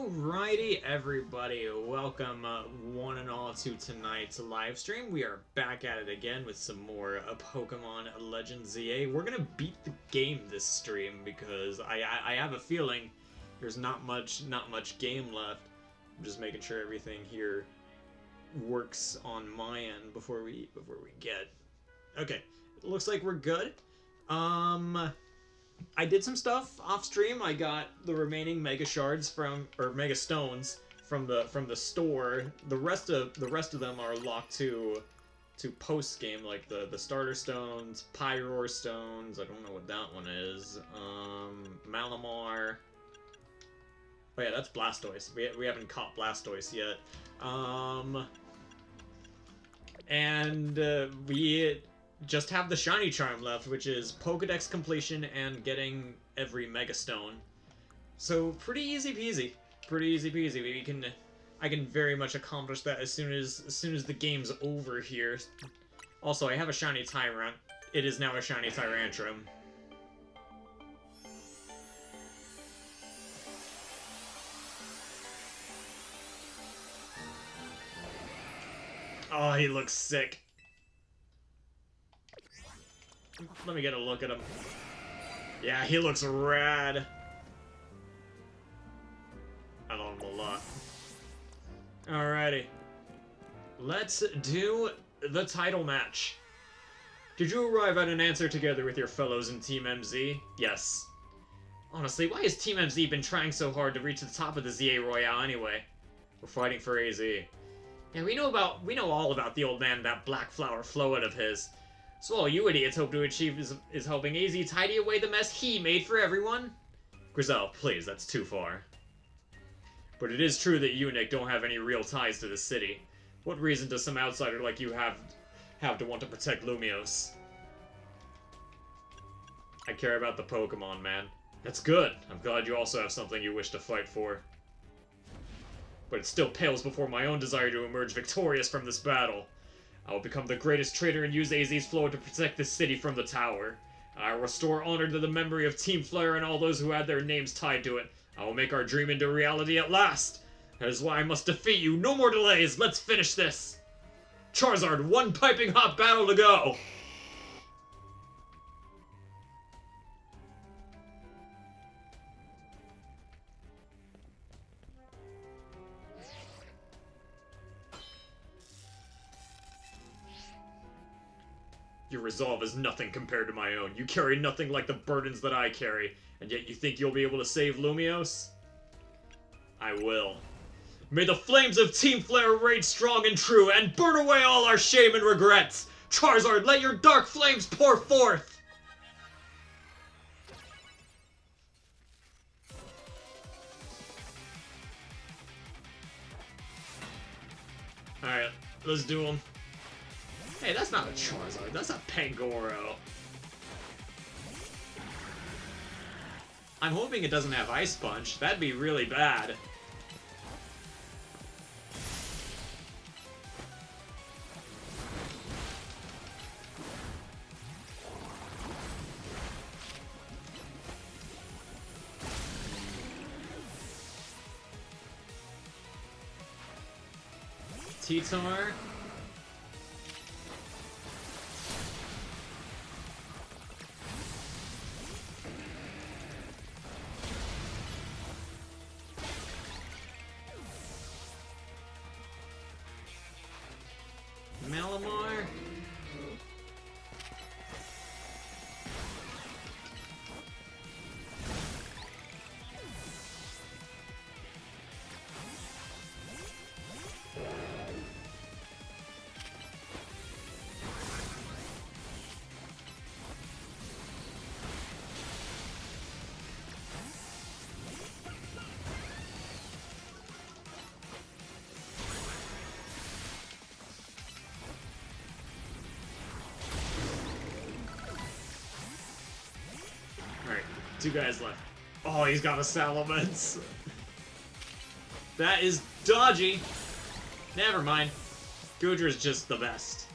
Alrighty, everybody, welcome one and all to tonight's live stream. We are back at it again with some more Pokemon Legends ZA. We're gonna beat the game this stream because I have a feeling there's not much game left. I'm just making sure everything here works on my end before we get. Okay, it looks like we're good. I did some stuff off stream. I got the remaining Mega Shards or Mega Stones from the store. The rest of them are locked to post game, like the Starter Stones, Pyroar Stones. I don't know what that one is. Malamar. Oh yeah, that's Blastoise. We haven't caught Blastoise yet. We just have the Shiny Charm left, which is Pokedex completion and getting every Mega Stone. So pretty easy peasy. Pretty easy peasy. I can very much accomplish that as soon as the game's over here. Also, I have a Shiny Tyrant. It is now a Shiny Tyrantrum. Oh, he looks sick. Let me get a look at him. Yeah, he looks rad. I love him a lot. Alrighty. Let's do the title match. Did you arrive at an answer together with your fellows in Team MZ? Yes. Honestly, why has Team MZ been trying so hard to reach the top of the ZA Royale anyway? We're fighting for AZ. Yeah, we know all about the old man, that black flower Floet of his. So all you idiots hope to achieve is helping AZ tidy away the mess he made for everyone? Grizel, please, that's too far. But it is true that you, Nick, don't have any real ties to the city. What reason does some outsider like you have to want to protect Lumiose? I care about the Pokemon, man. That's good. I'm glad you also have something you wish to fight for. But it still pales before my own desire to emerge victorious from this battle. I will become the greatest traitor and use AZ's Floet to protect this city from the tower. I will restore honor to the memory of Team Flare and all those who had their names tied to it. I will make our dream into reality at last. That is why I must defeat you. No more delays. Let's finish this. Charizard, one piping hot battle to go. Your resolve is nothing compared to my own. You carry nothing like the burdens that I carry, and yet you think you'll be able to save Lumiose? I will. May the flames of Team Flare rage strong and true, and burn away all our shame and regrets! Charizard, let your dark flames pour forth! Alright, let's do them. Hey, that's not a Charizard, that's a Pangoro. I'm hoping it doesn't have Ice Punch. That'd be really bad. T-Tar. Malamar. Two guys left. Oh, he's got a Salamence. That is dodgy. Never mind. Goodra is just the best.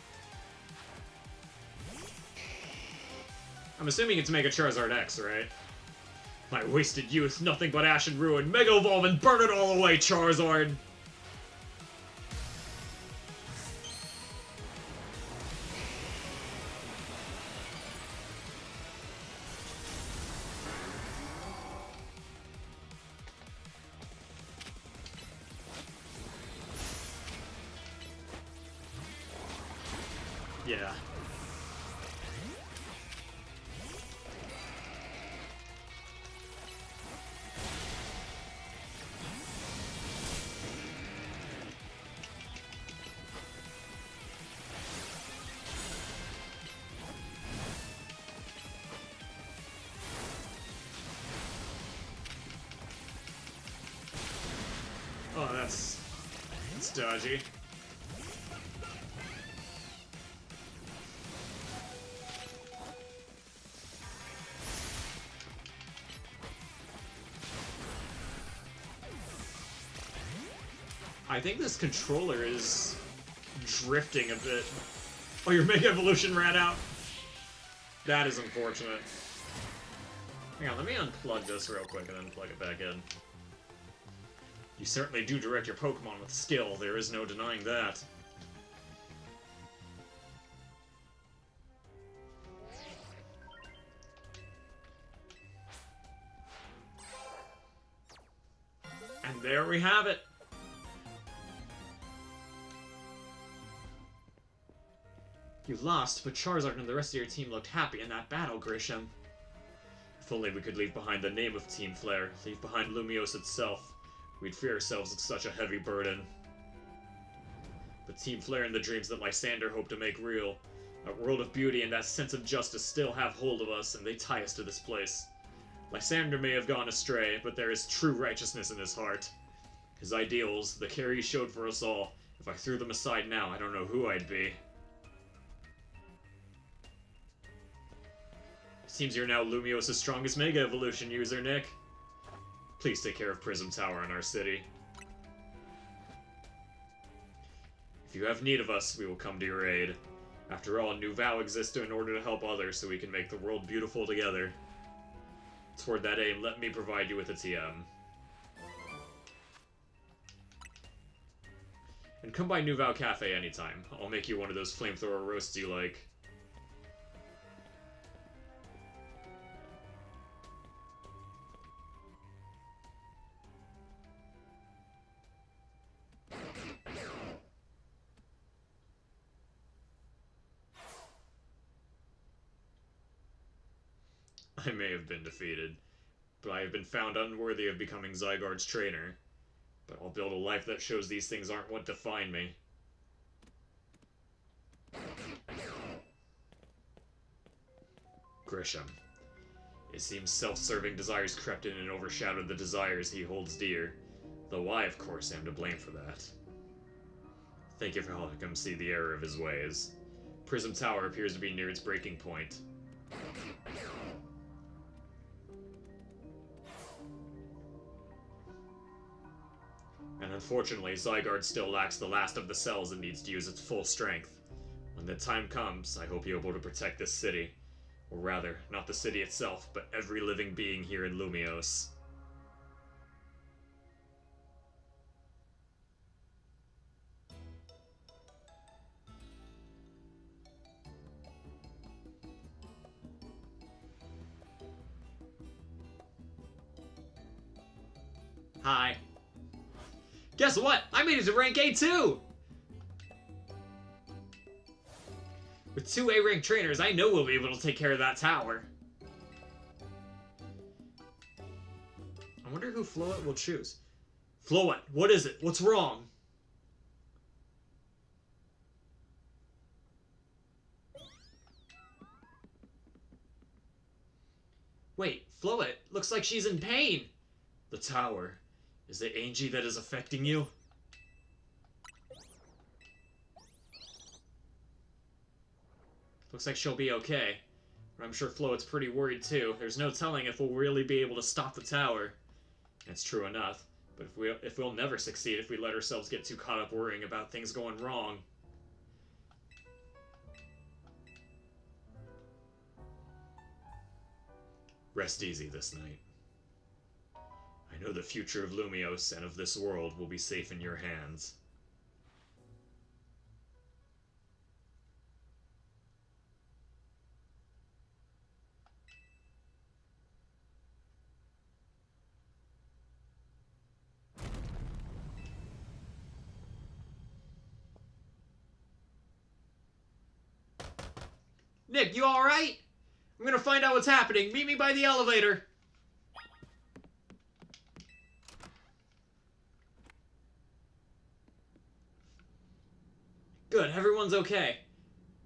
I'm assuming it's Mega Charizard X, right? My wasted youth, nothing but ash and ruin. Mega Evolve and burn it all away, Charizard! Yeah. Oh, that's dodgy. I think this controller is drifting a bit. Oh, your Mega Evolution ran out? That is unfortunate. Hang on, let me unplug this real quick and then plug it back in. You certainly do direct your Pokemon with skill, there is no denying that. And there we have it! You lost, but Charizard and the rest of your team looked happy in that battle, Grisham. If only we could leave behind the name of Team Flare, leave behind Lumiose itself. We'd free ourselves of such a heavy burden. But Team Flare and the dreams that Lysander hoped to make real, that world of beauty and that sense of justice still have hold of us, and they tie us to this place. Lysander may have gone astray, but there is true righteousness in his heart. His ideals, the care he showed for us all, if I threw them aside now, I don't know who I'd be. Seems you're now Lumiose's strongest Mega Evolution user, Nick. Please take care of Prism Tower in our city. If you have need of us, we will come to your aid. After all, New Vow exists in order to help others so we can make the world beautiful together. Toward that aim, let me provide you with a TM. And come by New Vow Cafe anytime. I'll make you one of those flamethrower roasts you like. I may have been defeated, but I have been found unworthy of becoming Zygarde's trainer. But I'll build a life that shows these things aren't what define me. Grisham. It seems self-serving desires crept in and overshadowed the desires he holds dear, though I, of course, am to blame for that. Thank you for helping him see the error of his ways. Prism Tower appears to be near its breaking point. And unfortunately, Zygarde still lacks the last of the cells it needs to use its full strength. When the time comes, I hope you're able to protect this city. Or rather, not the city itself, but every living being here in Lumiose. Hi. Guess what? I made it to rank A too! With 2 A-rank trainers, I know we'll be able to take care of that tower. I wonder who Floette will choose. Floette, what is it? What's wrong? Wait, Floette, looks like she's in pain. The tower. Is it Angie that is affecting you? Looks like she'll be okay. But I'm sure Floette's pretty worried too. There's no telling if we'll really be able to stop the tower. That's true enough. But if we'll never succeed if we let ourselves get too caught up worrying about things going wrong. Rest easy this night. I know the future of Lumios and of this world will be safe in your hands. Nick, you alright? I'm gonna find out what's happening. Meet me by the elevator. Good, everyone's okay.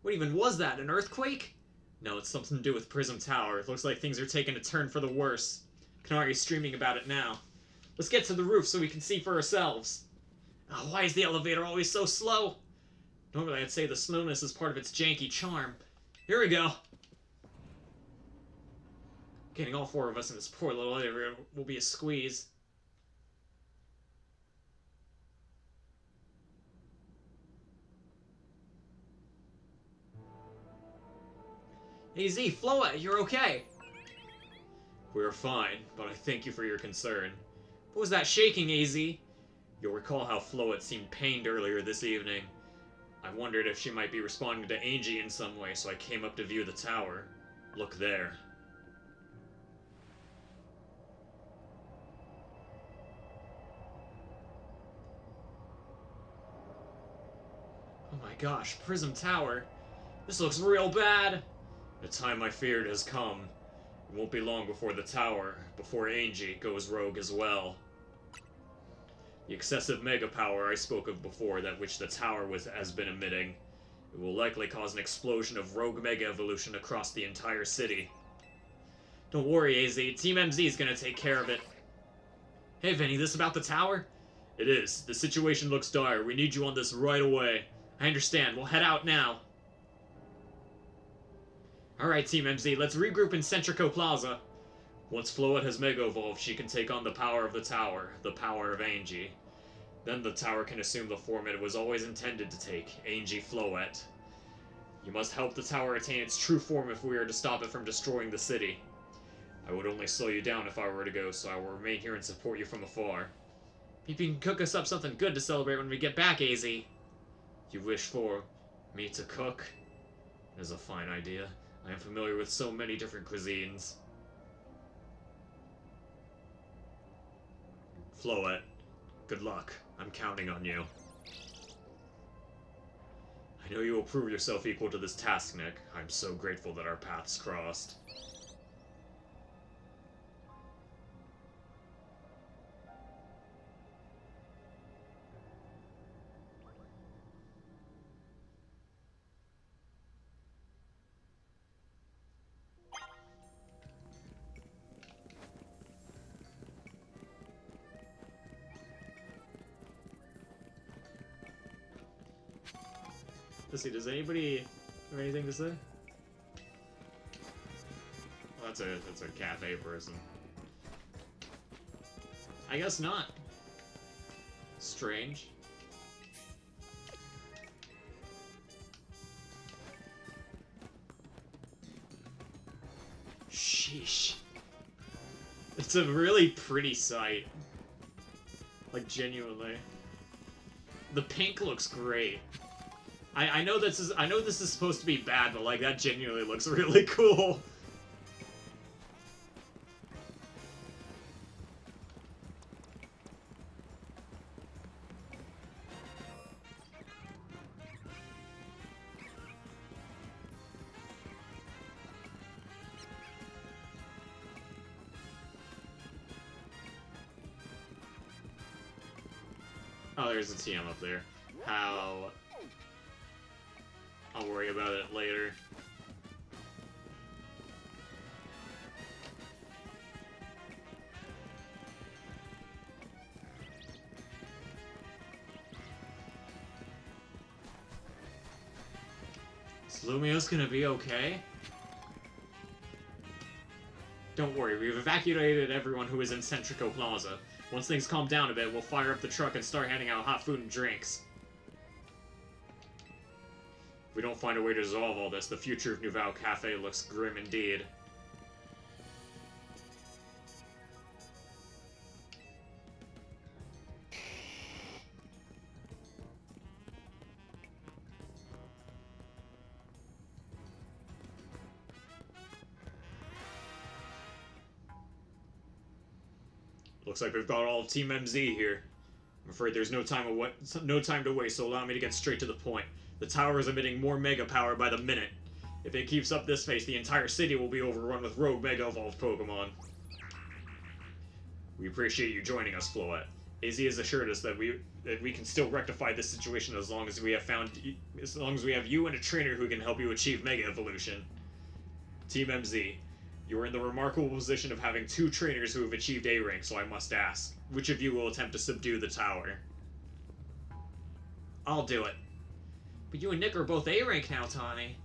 What even was that, an earthquake? No, it's something to do with Prism Tower. It looks like things are taking a turn for the worse. Kanari's streaming about it now. Let's get to the roof so we can see for ourselves. Oh, why is the elevator always so slow? Normally I'd say the slowness is part of its janky charm. Here we go. Getting all four of us in this poor little elevator will be a squeeze. AZ, Floa, you're okay. We're fine, but I thank you for your concern. What was that shaking, AZ? You'll recall how Floet seemed pained earlier this evening. I wondered if she might be responding to Angie in some way, so I came up to view the tower. Look there. Oh my gosh, Prism Tower. This looks real bad. The time I feared has come. It won't be long before the tower, before Angie goes rogue as well. The excessive mega power I spoke of before, that which the tower has been emitting, it will likely cause an explosion of rogue mega evolution across the entire city. Don't worry, AZ. Team MZ is gonna take care of it. Hey, Vinny, this about the tower? It is. The situation looks dire. We need you on this right away. I understand. We'll head out now. Alright, Team MZ, let's regroup in Centrico Plaza. Once Floet has Mega Evolved, she can take on the power of the tower, the power of Angie. Then the tower can assume the form it was always intended to take, Angie Floet. You must help the tower attain its true form if we are to stop it from destroying the city. I would only slow you down if I were to go, so I will remain here and support you from afar. Maybe you can cook us up something good to celebrate when we get back, AZ. You wish for me to cook? It is a fine idea. I am familiar with so many different cuisines. Floet, good luck. I'm counting on you. I know you will prove yourself equal to this task, Nick. I'm so grateful that our paths crossed. Let's see, does anybody have anything to say? Well, that's a cafe person. I guess not. Strange. Sheesh. It's a really pretty sight. Like, genuinely. The pink looks great. I know this is supposed to be bad, but like that genuinely looks really cool. Oh, there's a TM up there. How... I'll worry about it later. Is Lumios gonna be okay? Don't worry, we've evacuated everyone who is in Centrico Plaza. Once things calm down a bit, we'll fire up the truck and start handing out hot food and drinks. If we don't find a way to resolve all this, the future of Nouvelle Cafe looks grim indeed. Looks like we've got all of Team MZ here. I'm afraid there's no time to waste, so allow me to get straight to the point. The tower is emitting more Mega Power by the minute. If it keeps up this pace, the entire city will be overrun with rogue Mega Evolved Pokemon. We appreciate you joining us, Floette. AZ has assured us that we can still rectify this situation as long as we have you and a trainer who can help you achieve Mega Evolution. Team MZ, you are in the remarkable position of having 2 trainers who have achieved A rank, so I must ask, which of you will attempt to subdue the tower? I'll do it. But you and Nick are both A rank now, Tawny.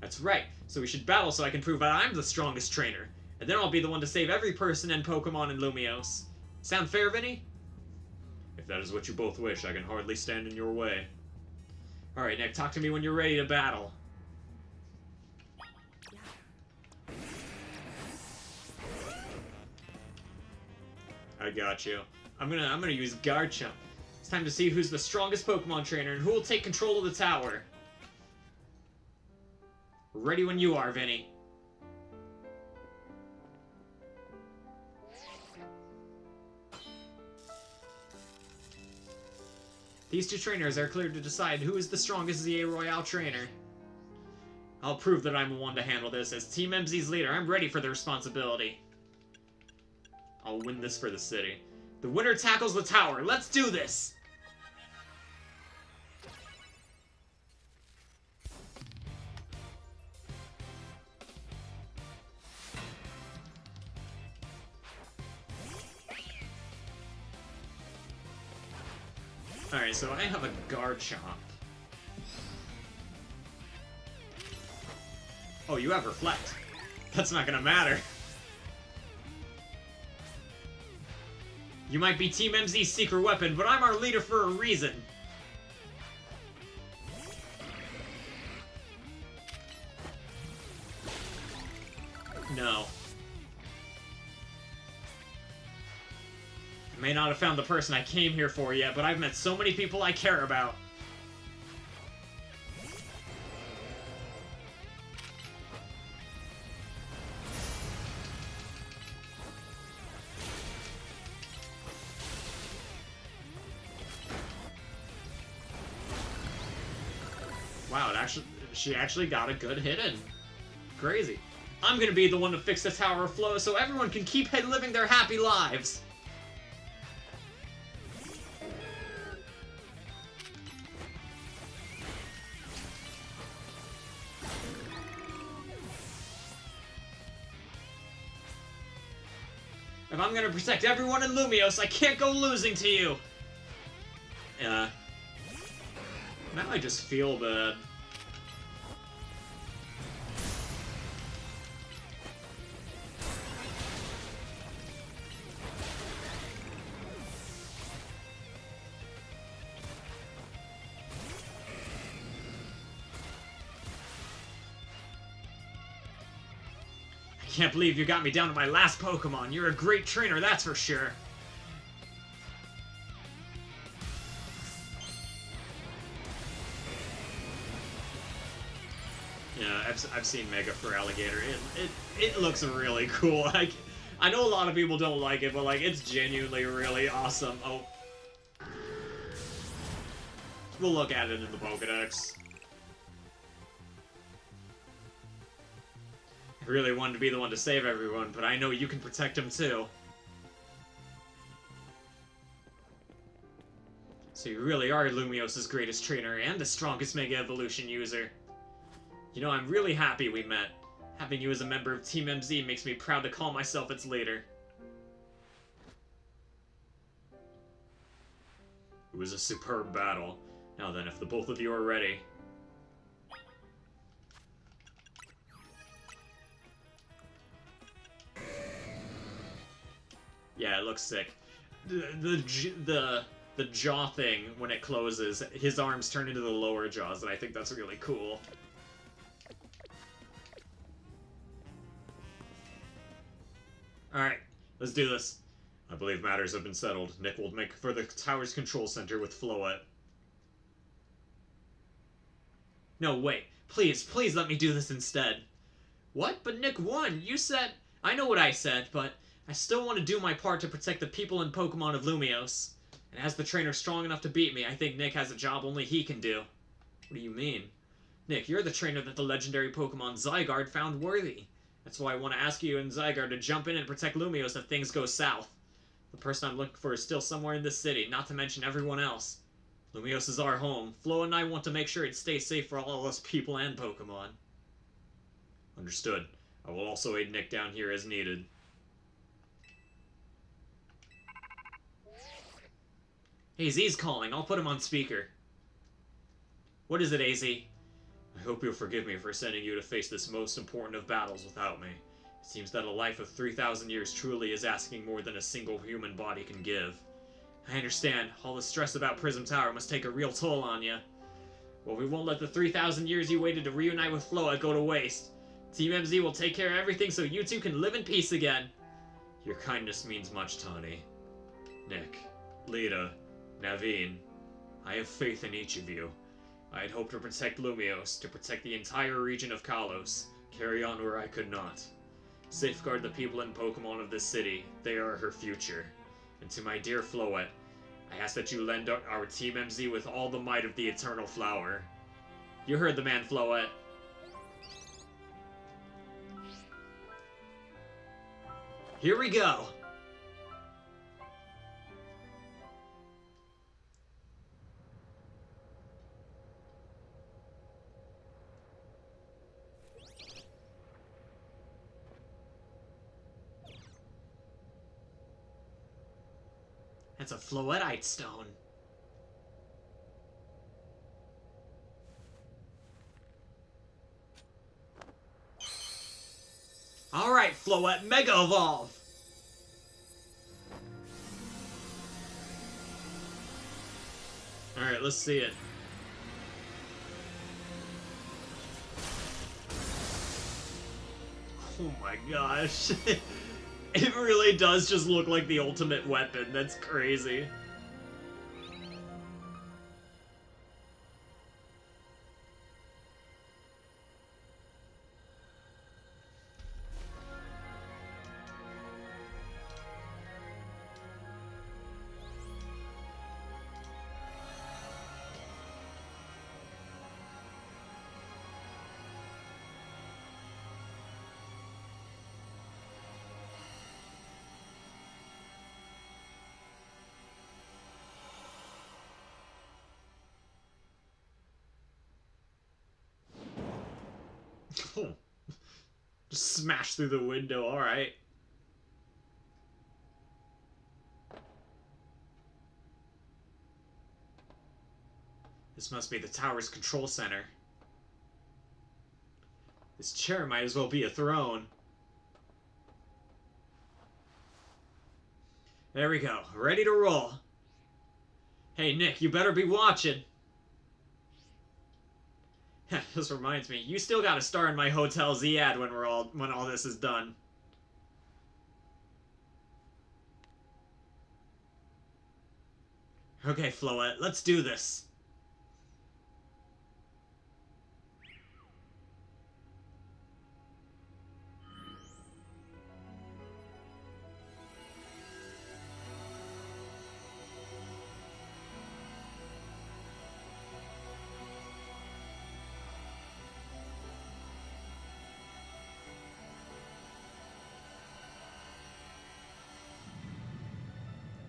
That's right, so we should battle so I can prove that I'm the strongest trainer. And then I'll be the one to save every person and Pokemon in Lumiose. Sound fair, Vinny? If that is what you both wish, I can hardly stand in your way. Alright, Nick, talk to me when you're ready to battle. I got you. I'm gonna use Garchomp. It's time to see who's the strongest Pokemon trainer and who will take control of the tower. Ready when you are, Vinny. These 2 trainers are cleared to decide who is the strongest ZA Royale trainer. I'll prove that I'm the one to handle this. As Team MZ's leader, I'm ready for the responsibility. I'll win this for the city. The winner tackles the tower. Let's do this! Alright, so I have a Garchomp. Oh, you have Reflect. That's not gonna matter. You might be Team MZ's secret weapon, but I'm our leader for a reason. No. I may not have found the person I came here for yet, but I've met so many people I care about. Wow, she actually got a good hit in. Crazy. I'm gonna be the one to fix the Tower of Flow so everyone can keep living their happy lives. If I'm gonna protect everyone in Lumiose, I can't go losing to you! Now I just feel bad. I can't believe you got me down to my last Pokemon. You're a great trainer, that's for sure. Yeah, I've seen Mega Feraligatr. It looks really cool. I know a lot of people don't like it, but like it's genuinely really awesome. Oh, we'll look at it in the Pokédex. I really wanted to be the one to save everyone, but I know you can protect him too. So you really are Lumiose's greatest trainer and the strongest Mega Evolution user. You know, I'm really happy we met. Having you as a member of Team MZ makes me proud to call myself its leader. It was a superb battle. Now then, if the both of you are ready... Yeah, it looks sick. The jaw thing, when it closes, his arms turn into the lower jaws, and I think that's really cool. Alright, let's do this. I believe matters have been settled. Nick will make for the tower's control center with Floette. No, wait. Please let me do this instead. What? But Nick won. You said... I know what I said, but I still want to do my part to protect the people and Pokemon of Lumiose. And as the trainer strong enough to beat me, I think Nick has a job only he can do. What do you mean? Nick, you're the trainer that the legendary Pokemon Zygarde found worthy. That's why I want to ask you and Zygarde to jump in and protect Lumiose if things go south. The person I'm looking for is still somewhere in this city, not to mention everyone else. Lumiose is our home. Flo and I want to make sure it stays safe for all of us people and Pokemon. Understood. I will also aid Nick down here as needed. Hey, Z's calling. I'll put him on speaker. What is it, AZ? I hope you'll forgive me for sending you to face this most important of battles without me. It seems that a life of 3,000 years truly is asking more than a single human body can give. I understand. All the stress about Prism Tower must take a real toll on you. Well, we won't let the 3,000 years you waited to reunite with Floa go to waste. Team MZ will take care of everything so you two can live in peace again. Your kindness means much, Tani. Nick, Lita, Naveen, I have faith in each of you. I had hoped to protect Lumiose, to protect the entire region of Kalos, carry on where I could not. Safeguard the people and Pokemon of this city, they are her future. And to my dear Floette, I ask that you lend our Team MZ with all the might of the Eternal Flower. You heard the man, Floette. Here we go! That's a Floetite stone. Alright, Floette, Mega Evolve! Alright, let's see it. Oh my gosh. It really does just look like the ultimate weapon. That's crazy. Just smash through the window, alright. This must be the tower's control center. This chair might as well be a throne. There we go, ready to roll. Hey Nick, you better be watching. This reminds me, you still got a star in my Hotel Z ad when all this is done. Okay, Floette, let's do this.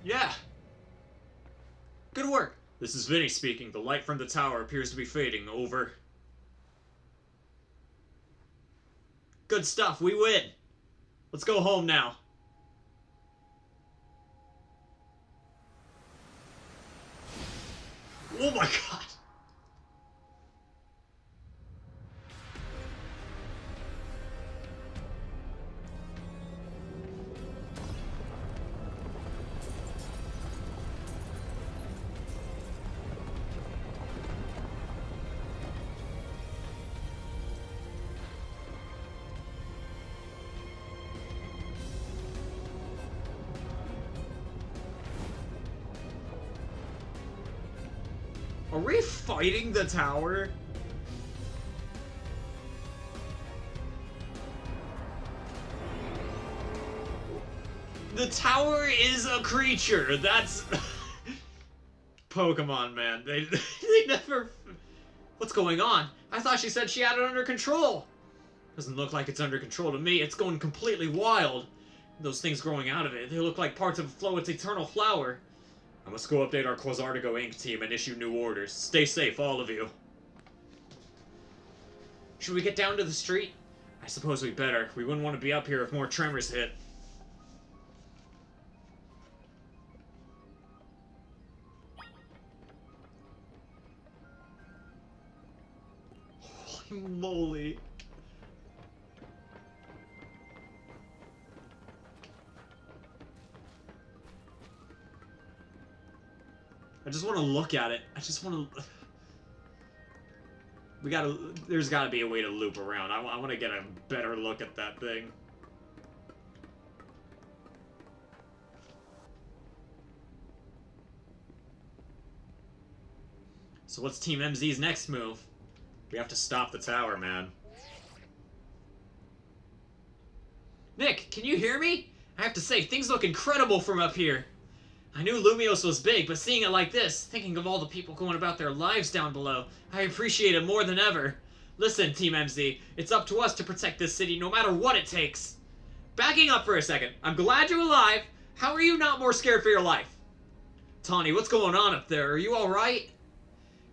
Yeah! Good work! This is Vinny speaking. The light from the tower appears to be fading. Over. Good stuff. We win! Let's go home now. Oh my god! Are we fighting the tower? The tower is a creature. That's Pokemon, man. They never. What's going on? I thought she said she had it under control. Doesn't look like it's under control to me. It's going completely wild. Those things growing out of it, they look like parts of Floet's eternal flower. I must go update our Quasartigo Inc. team and issue new orders. Stay safe, all of you. Should we get down to the street? I suppose we better. We wouldn't want to be up here if more tremors hit. Holy moly. I just want to look at it. I just want to... There's gotta be a way to loop around. I want to get a better look at that thing. So what's Team MZ's next move? We have to stop the tower, man. Nick, can you hear me? I have to say, things look incredible from up here. I knew Lumiose was big, but seeing it like this, thinking of all the people going about their lives down below, I appreciate it more than ever. Listen, Team MZ, it's up to us to protect this city no matter what it takes. Backing up for a second, I'm glad you're alive. How are you not more scared for your life? Tawny, what's going on up there? Are you alright?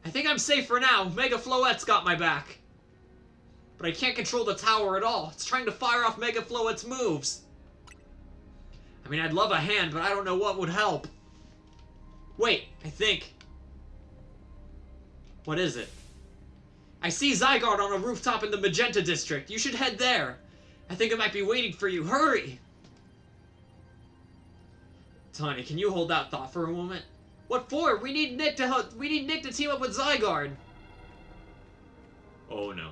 I think I'm safe for now. Mega Floette's got my back. But I can't control the tower at all. It's trying to fire off Mega Floette's moves. I mean, I'd love a hand, but I don't know what would help. Wait, I think... What is it? I see Zygarde on a rooftop in the Magenta District. You should head there. I think it might be waiting for you. Hurry! Tawny, can you hold that thought for a moment? What for? We need Nick to team up with Zygarde. Oh no.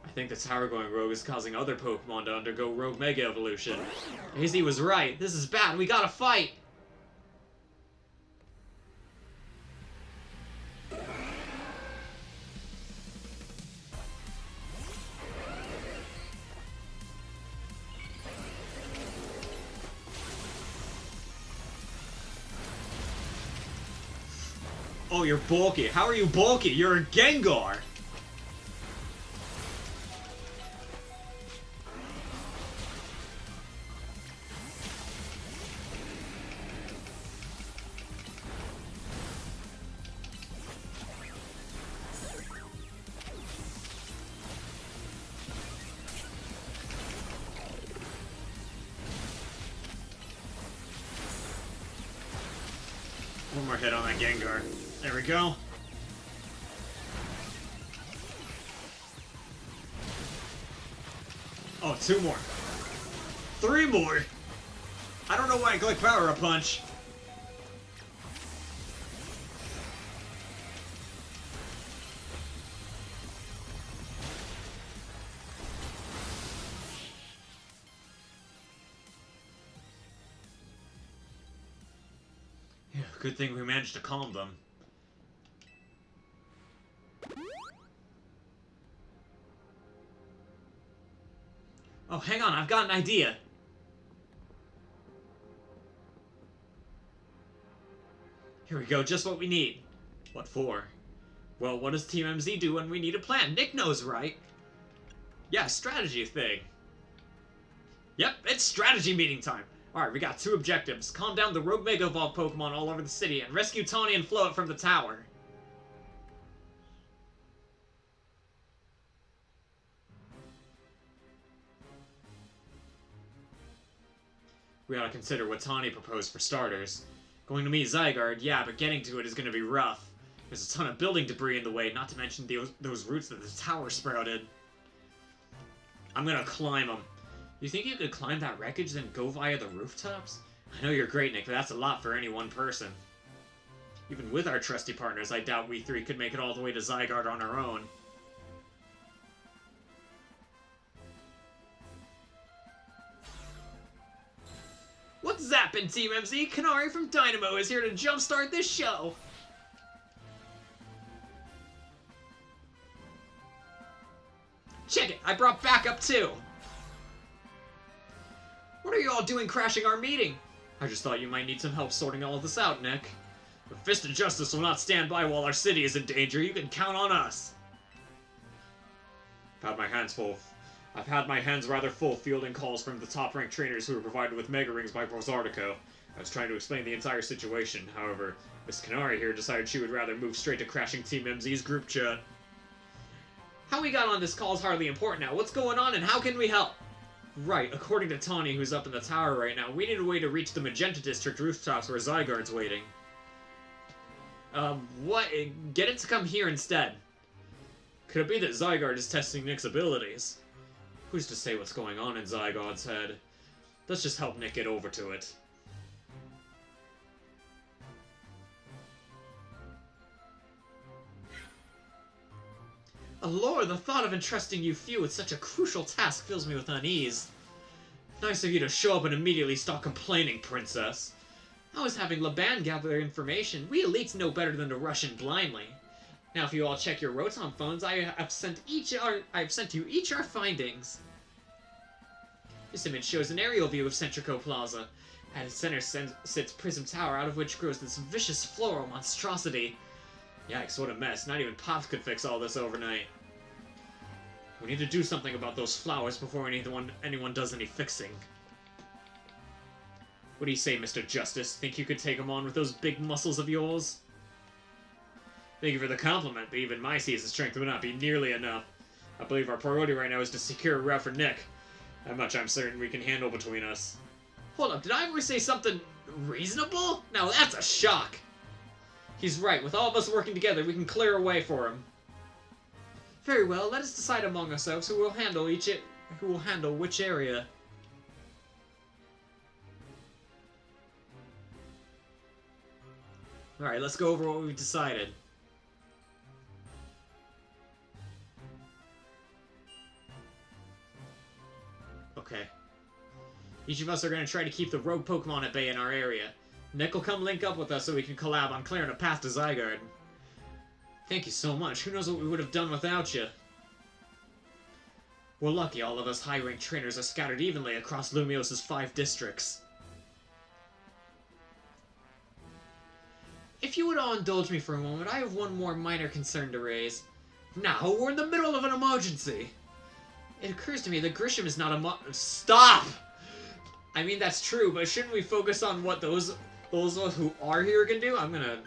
I think the tower going rogue is causing other Pokemon to undergo Rogue Mega Evolution. AZ was right. This is bad. We gotta fight. Oh, you're bulky. How are you bulky? You're a Gengar. One more hit on that Gengar. There we go. Oh, 2 more. 3 more! I don't know why I click Power Up Punch. Yeah, good thing we managed to calm them. Oh, hang on, I've got an idea. Here we go, just what we need. What for? Well, what does Team MZ do when we need a plan? Nick knows, right? Yeah, strategy thing. Yep, it's strategy meeting time. Alright, we got 2 objectives. Calm down the Rogue Mega Evolved Pokemon all over the city and rescue Tawny and Floette from the tower. We ought to consider what Tawny proposed for starters. Going to meet Zygarde, yeah, but getting to it is going to be rough. There's a ton of building debris in the way, not to mention those roots that the tower sprouted. I'm gonna climb them. You think you could climb that wreckage, then go via the rooftops? I know you're great, Nick, but that's a lot for any one person. Even with our trusty partners, I doubt we 3 could make it all the way to Zygarde on our own. What's zappin', Team MZ? Kanari from Dynamo is here to jumpstart this show! Check it! I brought backup too! What are you all doing crashing our meeting? I just thought you might need some help sorting all of this out, Nick. The Fist of Justice will not stand by while our city is in danger. You can count on us. I've had my hands rather full fielding calls from the top-ranked trainers who were provided with Mega Rings by Prozartico. I was trying to explain the entire situation. However, Miss Kanari here decided she would rather move straight to crashing Team MZ's group chat. How we got on this call is hardly important now. What's going on and how can we help? Right, according to Tawny, who's up in the tower right now, we need a way to reach the Magenta District rooftops where Zygarde's waiting. What? Get it to come here instead. Could it be that Zygarde is testing Nick's abilities? Who's to say what's going on in Zygarde's head? Let's just help Nick get over to it. Allure, the thought of entrusting you few with such a crucial task fills me with unease. Nice of you to show up and immediately start complaining, Princess. I was having Laban gather information. We elites know better than to rush in blindly. Now, if you all check your Rotom phones, I've sent you each our findings. This image shows an aerial view of Centrico Plaza. At its center sits Prism Tower, out of which grows this vicious floral monstrosity. Yikes, what a mess. Not even Pops could fix all this overnight. We need to do something about those flowers before anyone does any fixing. What do you say, Mr. Justice? Think you could take him on with those big muscles of yours? Thank you for the compliment, but even my season strength would not be nearly enough. I believe our priority right now is to secure a route for Nick. That much I'm certain we can handle between us. Hold up, did I ever say something reasonable? Now that's a shock! He's right, with all of us working together, we can clear a way for him. Very well, let us decide among ourselves who will handle which area. Alright, let's go over what we've decided. Okay. Each of us are going to try to keep the rogue Pokemon at bay in our area. Nick will come link up with us so we can collab on clearing a path to Zygarde. Thank you so much. Who knows what we would have done without you? We're lucky all of us high-ranked trainers are scattered evenly across Lumios's 5 districts. If you would all indulge me for a moment, I have one more minor concern to raise. Now, we're in the middle of an emergency. It occurs to me that Grisham is not a Stop! I mean, that's true, but shouldn't we focus on what those who are here can do? I'm gonna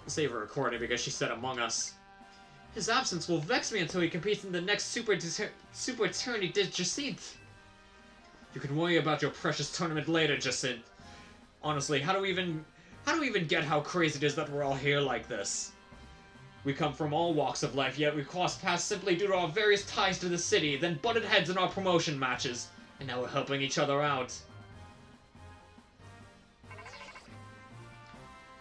save a recording because she said among us. His absence will vex me until he competes in the next Super Eternity Jacinthe. You can worry about your precious tournament later, Jacinthe. Honestly, how do we even get how crazy it is that we're all here like this? We come from all walks of life, yet we crossed paths simply due to our various ties to the city, then butted heads in our promotion matches, and now we're helping each other out.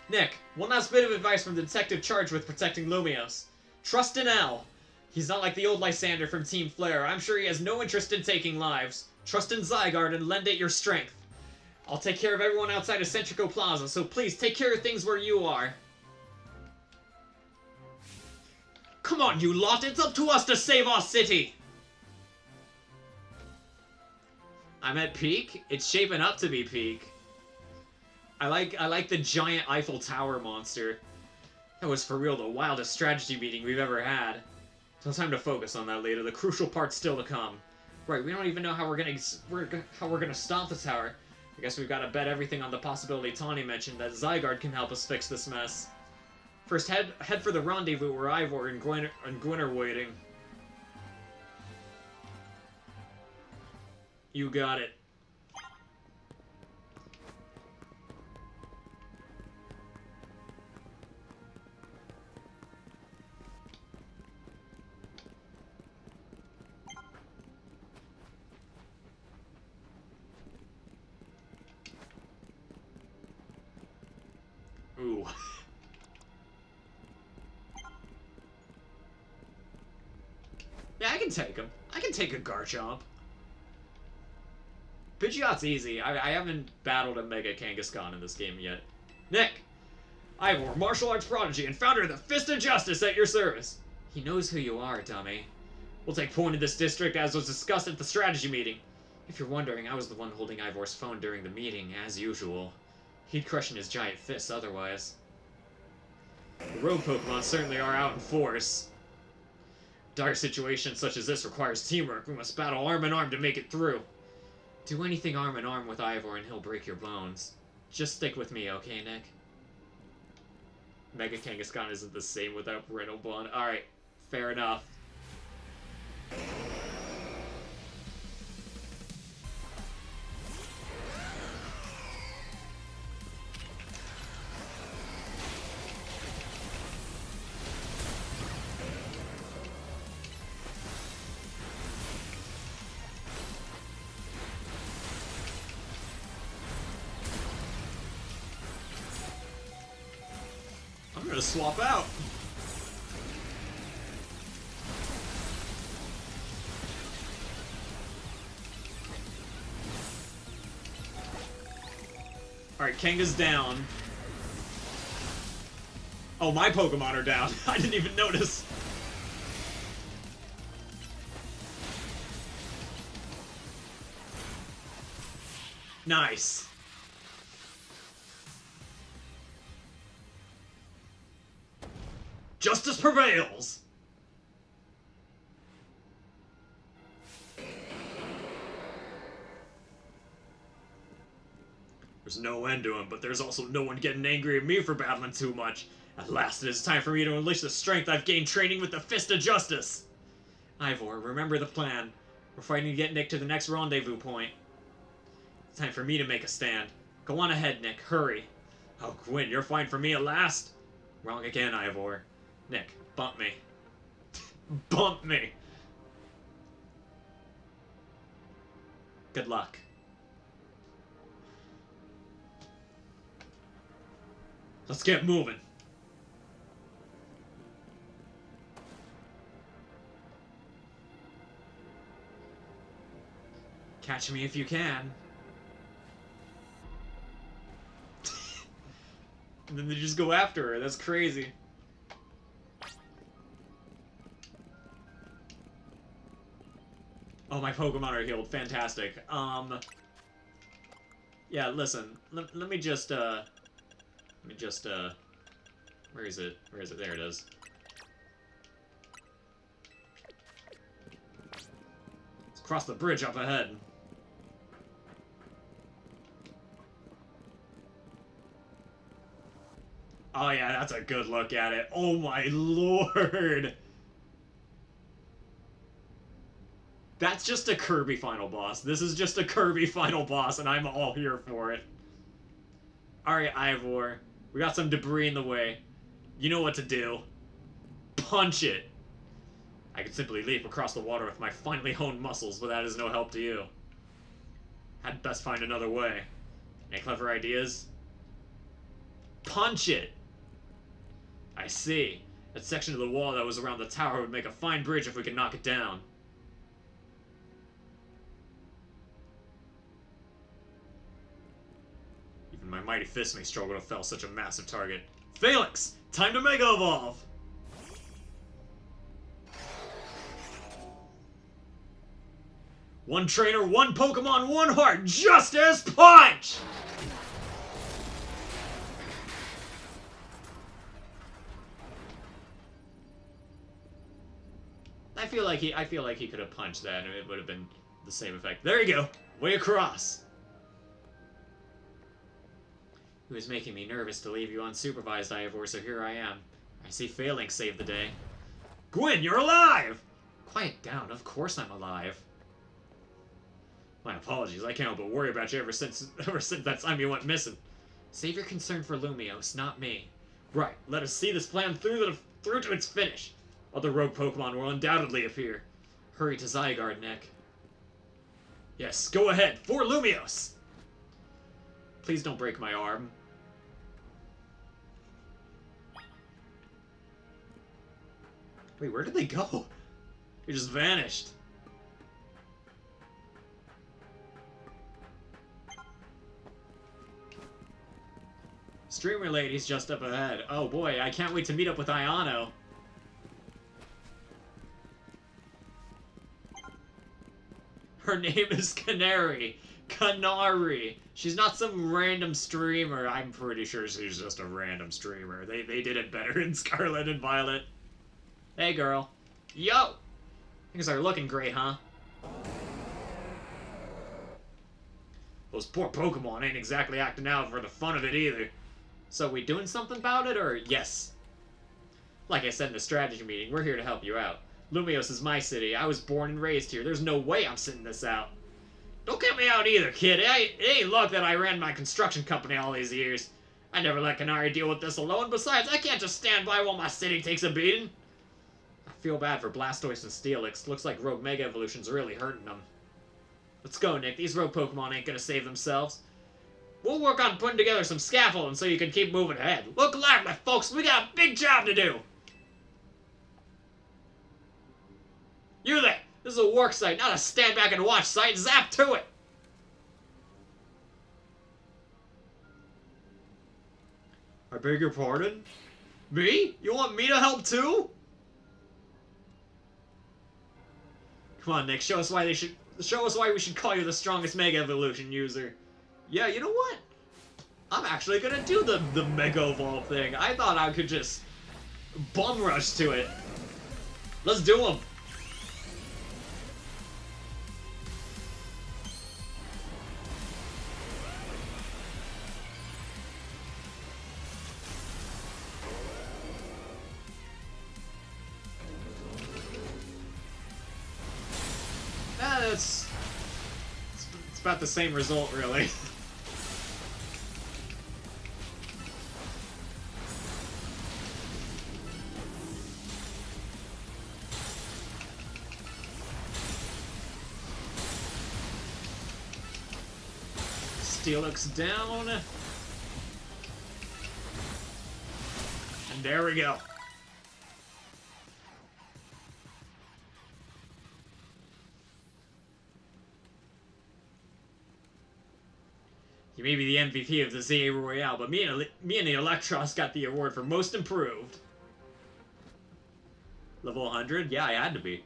Nick, one last bit of advice from the detective charged with protecting Lumios. Trust in L. He's not like the old Lysander from Team Flare. I'm sure he has no interest in taking lives. Trust in Zygarde and lend it your strength. I'll take care of everyone outside of Centrico Plaza, so please take care of things where you are. Come on, you lot! It's up to us to save our city! I'm at peak? It's shaping up to be peak. I like the giant Eiffel Tower monster. That was for real the wildest strategy meeting we've ever had. So time to focus on that later. The crucial part's still to come. Right, we don't even know how we're gonna stop the tower. I guess we've got to bet everything on the possibility Tawny mentioned that Zygarde can help us fix this mess. First, head for the rendezvous where Ivor and Gwyn are waiting. You got it. Ooh. Yeah, I can take him. I can take a Garchomp. Pidgeot's easy. I haven't battled a Mega Kangaskhan in this game yet. Nick! Ivor, martial arts prodigy and founder of the Fist of Justice at your service. He knows who you are, dummy. We'll take point in this district as was discussed at the strategy meeting. If you're wondering, I was the one holding Ivor's phone during the meeting, as usual. He'd crush in his giant fists otherwise. The rogue Pokemon certainly are out in force. Dire situations such as this requires teamwork. We must battle arm in arm to make it through. Do anything arm in arm with Ivor and he'll break your bones. Just stick with me, okay, Nick? Mega Kangaskhan isn't the same without parental bond. Alright, fair enough. I'm gonna swap out. Alright, Kanga's down. Oh, my Pokemon are down. I didn't even notice. Nice. Justice prevails! There's no end to him, but there's also no one getting angry at me for battling too much. At last, it is time for me to unleash the strength I've gained training with the Fist of Justice! Ivor, remember the plan. We're fighting to get Nick to the next rendezvous point. It's time for me to make a stand. Go on ahead, Nick. Hurry. Oh, Gwyn, you're fine for me at last? Wrong again, Ivor. Nick, bump me. Bump me! Good luck. Let's get moving. Catch me if you can. And then they just go after her. That's crazy. Oh, my Pokemon are healed. Fantastic. Yeah, listen. Let me just, where is it? Where is it? There it is. Let's cross the bridge up ahead. Oh yeah, that's a good look at it. Oh my lord! That's just a Kirby final boss. This is just a Kirby final boss, and I'm all here for it. Alright, Ivor. We got some debris in the way. You know what to do. Punch it! I could simply leap across the water with my finely honed muscles, but that is no help to you. I'd best find another way. Any clever ideas? Punch it! I see. That section of the wall that was around the tower would make a fine bridge if we could knock it down. Even my mighty fist may struggle to fell such a massive target. Phalanx! Time to Mega Evolve! One trainer, one Pokemon, one heart! Justice Punch! I feel like he could have punched that and it would have been the same effect. There you go! Way across! It was making me nervous to leave you unsupervised, Ivor, so here I am. I see Phalanx saved the day. Gwyn, you're alive! Quiet down, of course I'm alive. My apologies, I can't help but worry about you ever since that time you went missing. Save your concern for Lumiose, not me. Right, let us see this plan through to its finish. Other rogue Pokemon will undoubtedly appear. Hurry to Zygarde, Nick. Yes, go ahead, for Lumiose! Please don't break my arm. Wait, where did they go? They just vanished. Streamer Lady's just up ahead. Oh boy, I can't wait to meet up with Ayano. Her name is Canary. Canary. She's not some random streamer. I'm pretty sure she's just a random streamer. They did it better in Scarlet and Violet. Hey, girl. Yo! Things are looking great, huh? Those poor Pokemon ain't exactly acting out for the fun of it either. So we doing something about it, or yes? Like I said in the strategy meeting, we're here to help you out. Lumios is my city. I was born and raised here. There's no way I'm sitting this out. Don't count me out either, kid. It ain't luck that I ran my construction company all these years. I never let Canary deal with this alone. Besides, I can't just stand by while my city takes a beating. I feel bad for Blastoise and Steelix. Looks like Rogue Mega Evolution's really hurting them. Let's go, Nick. These rogue Pokemon ain't gonna save themselves. We'll work on putting together some scaffolding so you can keep moving ahead. Look lively, folks. We got a big job to do. You there. This is a work site, not a stand back and watch site. Zap to it. I beg your pardon? Me? You want me to help too? Come on, Nick. Show us why we should call you the strongest Mega Evolution user. Yeah, you know what? I'm actually gonna do the Mega Evolve thing. I thought I could just bum rush to it. Let's do them. It's about the same result, really. Steelix down. And there we go. You may be the MVP of the ZA Royale, but me and the Electros got the award for Most Improved. Level 100? Yeah, I had to be.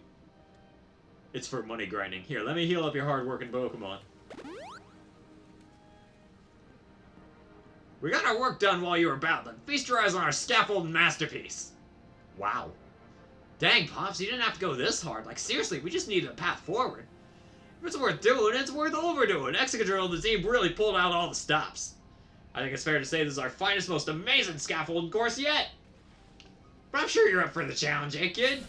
It's for money grinding. Here, let me heal up your hard-working Pokemon. We got our work done while you were battling. Feast your eyes on our scaffold masterpiece. Wow. Dang, Pops, you didn't have to go this hard. Like, seriously, we just needed a path forward. If it's worth doing, it's worth overdoing. Excadrill and the team really pulled out all the stops. I think it's fair to say this is our finest, most amazing scaffolding course yet. But I'm sure you're up for the challenge, eh, kid?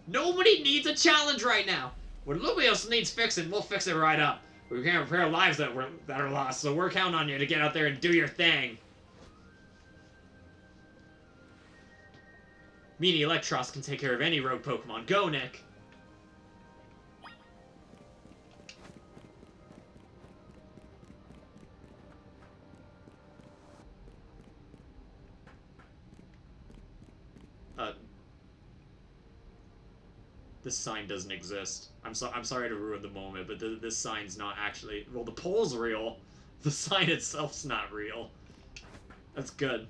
Nobody needs a challenge right now. When Lumios needs fixing, we'll fix it right up. We can't repair lives that are lost, so we're counting on you to get out there and do your thing. Me and Electros can take care of any rogue Pokemon. Go, Nick. This sign doesn't exist. I'm sorry to ruin the moment, but this sign's not actually... Well, the pole's real. The sign itself's not real. That's good.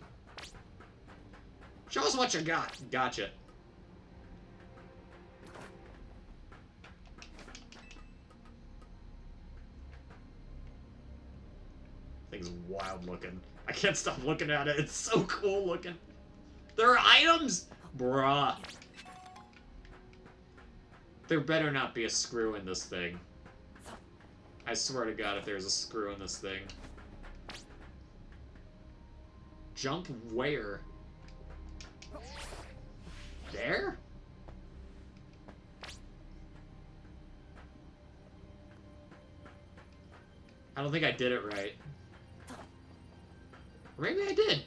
Show us what you got. Gotcha. Thing's wild looking. I can't stop looking at it. It's so cool looking. There are items? Bruh. There better not be a screw in this thing. I swear to God if there's a screw in this thing. Jump where? There? I don't think I did it right. Or maybe I did.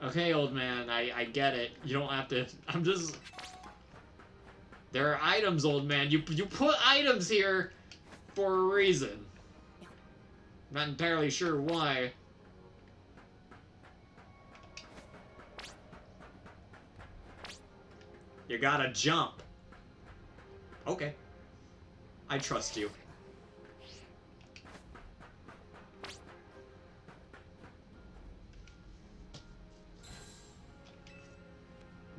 Okay, old man, I get it. You don't have to... I'm just... There are items, old man. You put items here for a reason. I'm not entirely sure why. You gotta jump. Okay. I trust you.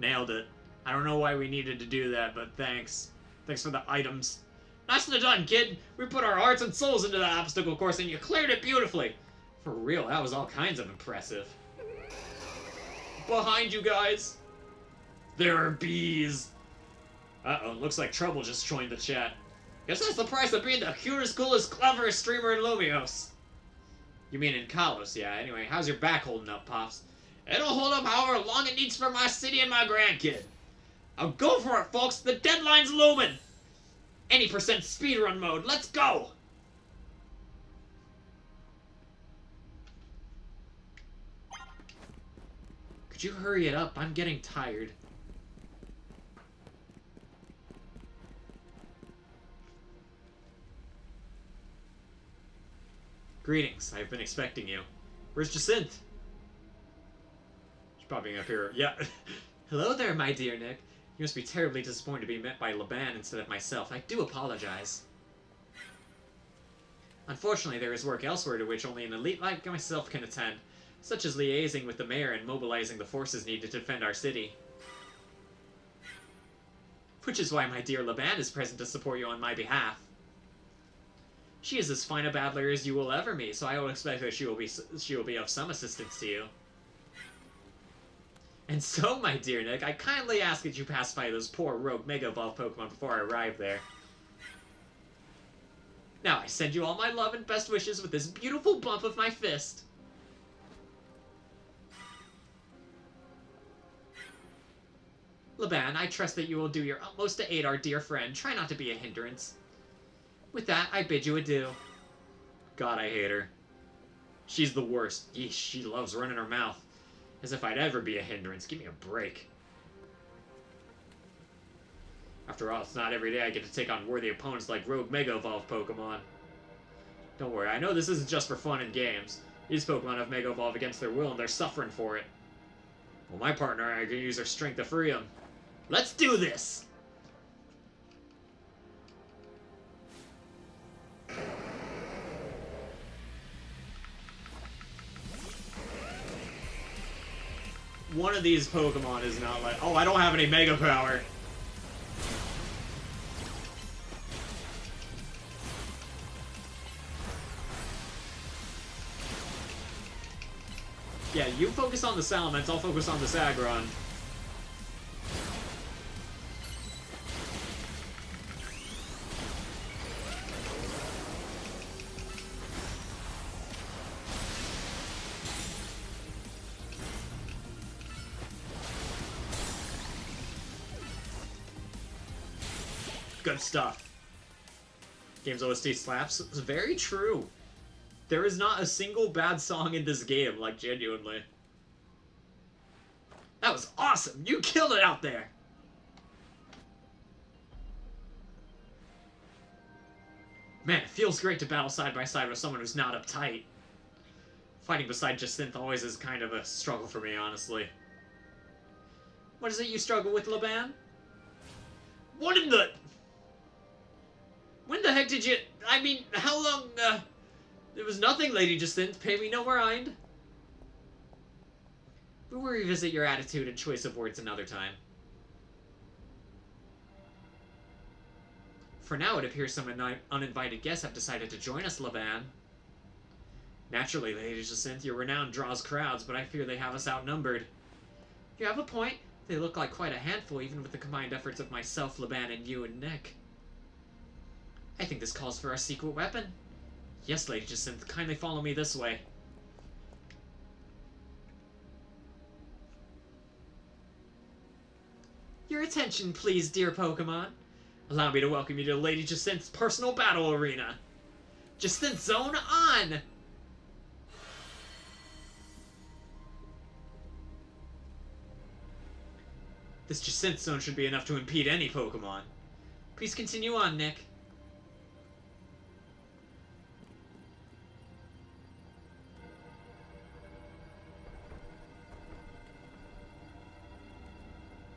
Nailed it. I don't know why we needed to do that, but thanks. Thanks for the items. Nicely done, kid! We put our hearts and souls into that obstacle course and you cleared it beautifully! For real, that was all kinds of impressive. Behind you guys! There are bees! Uh-oh, looks like Trouble just joined the chat. Guess that's the price of being the cutest, coolest, cleverest streamer in Lumios. You mean in Kalos, yeah. Anyway, how's your back holding up, Pops? It'll hold up however long it needs for my city and my grandkid. I'll go for it, folks! The deadline's looming! Any percent speedrun mode, let's go! Could you hurry it up? I'm getting tired. Greetings, I've been expecting you. Where's Jacinth? She's popping up here. Yeah. Hello there, my dear Nick. You must be terribly disappointed to be met by Laban instead of myself. I do apologize. Unfortunately, there is work elsewhere to which only an elite like myself can attend, such as liaising with the mayor and mobilizing the forces needed to defend our city. Which is why my dear Laban is present to support you on my behalf. She is as fine a battler as you will ever meet, so I will expect that she will be of some assistance to you. And so, my dear Nick, I kindly ask that you pass by those poor rogue Mega Evolved Pokemon before I arrive there. Now, I send you all my love and best wishes with this beautiful bump of my fist. Laban, I trust that you will do your utmost to aid our dear friend. Try not to be a hindrance. With that, I bid you adieu. God, I hate her. She's the worst. Yeesh, she loves running her mouth. As if I'd ever be a hindrance. Give me a break. After all, it's not every day I get to take on worthy opponents like rogue Mega Evolved Pokemon. Don't worry, I know this isn't just for fun and games. These Pokemon have Mega Evolved against their will and they're suffering for it. Well, my partner and I are going to use our strength to free them. Let's do this! One of these Pokemon is not like... Oh, I don't have any Mega Power. Yeah, you focus on the Salamence, I'll focus on this Aggron. Good stuff. Game's OST slaps. It's very true. There is not a single bad song in this game, like, genuinely. That was awesome! You killed it out there! Man, it feels great to battle side by side with someone who's not uptight. Fighting beside Jacinth always is kind of a struggle for me, honestly. What is it you struggle with, Laban? What in the... When the heck did you... I mean, how long, It was nothing, Lady Jacinth. Pay me no mind. We will revisit your attitude and choice of words another time. For now, it appears some uninvited guests have decided to join us, Laban. Naturally, Lady Jacinth, your renown draws crowds, but I fear they have us outnumbered. You have a point. They look like quite a handful, even with the combined efforts of myself, Laban, and you and Nick. I think this calls for our secret weapon. Yes, Lady Jacinth, kindly follow me this way. Your attention, please, dear Pokemon. Allow me to welcome you to Lady Jacinth's personal battle arena. Jacinth Zone on! This Jacinth Zone should be enough to impede any Pokemon. Please continue on, Nick.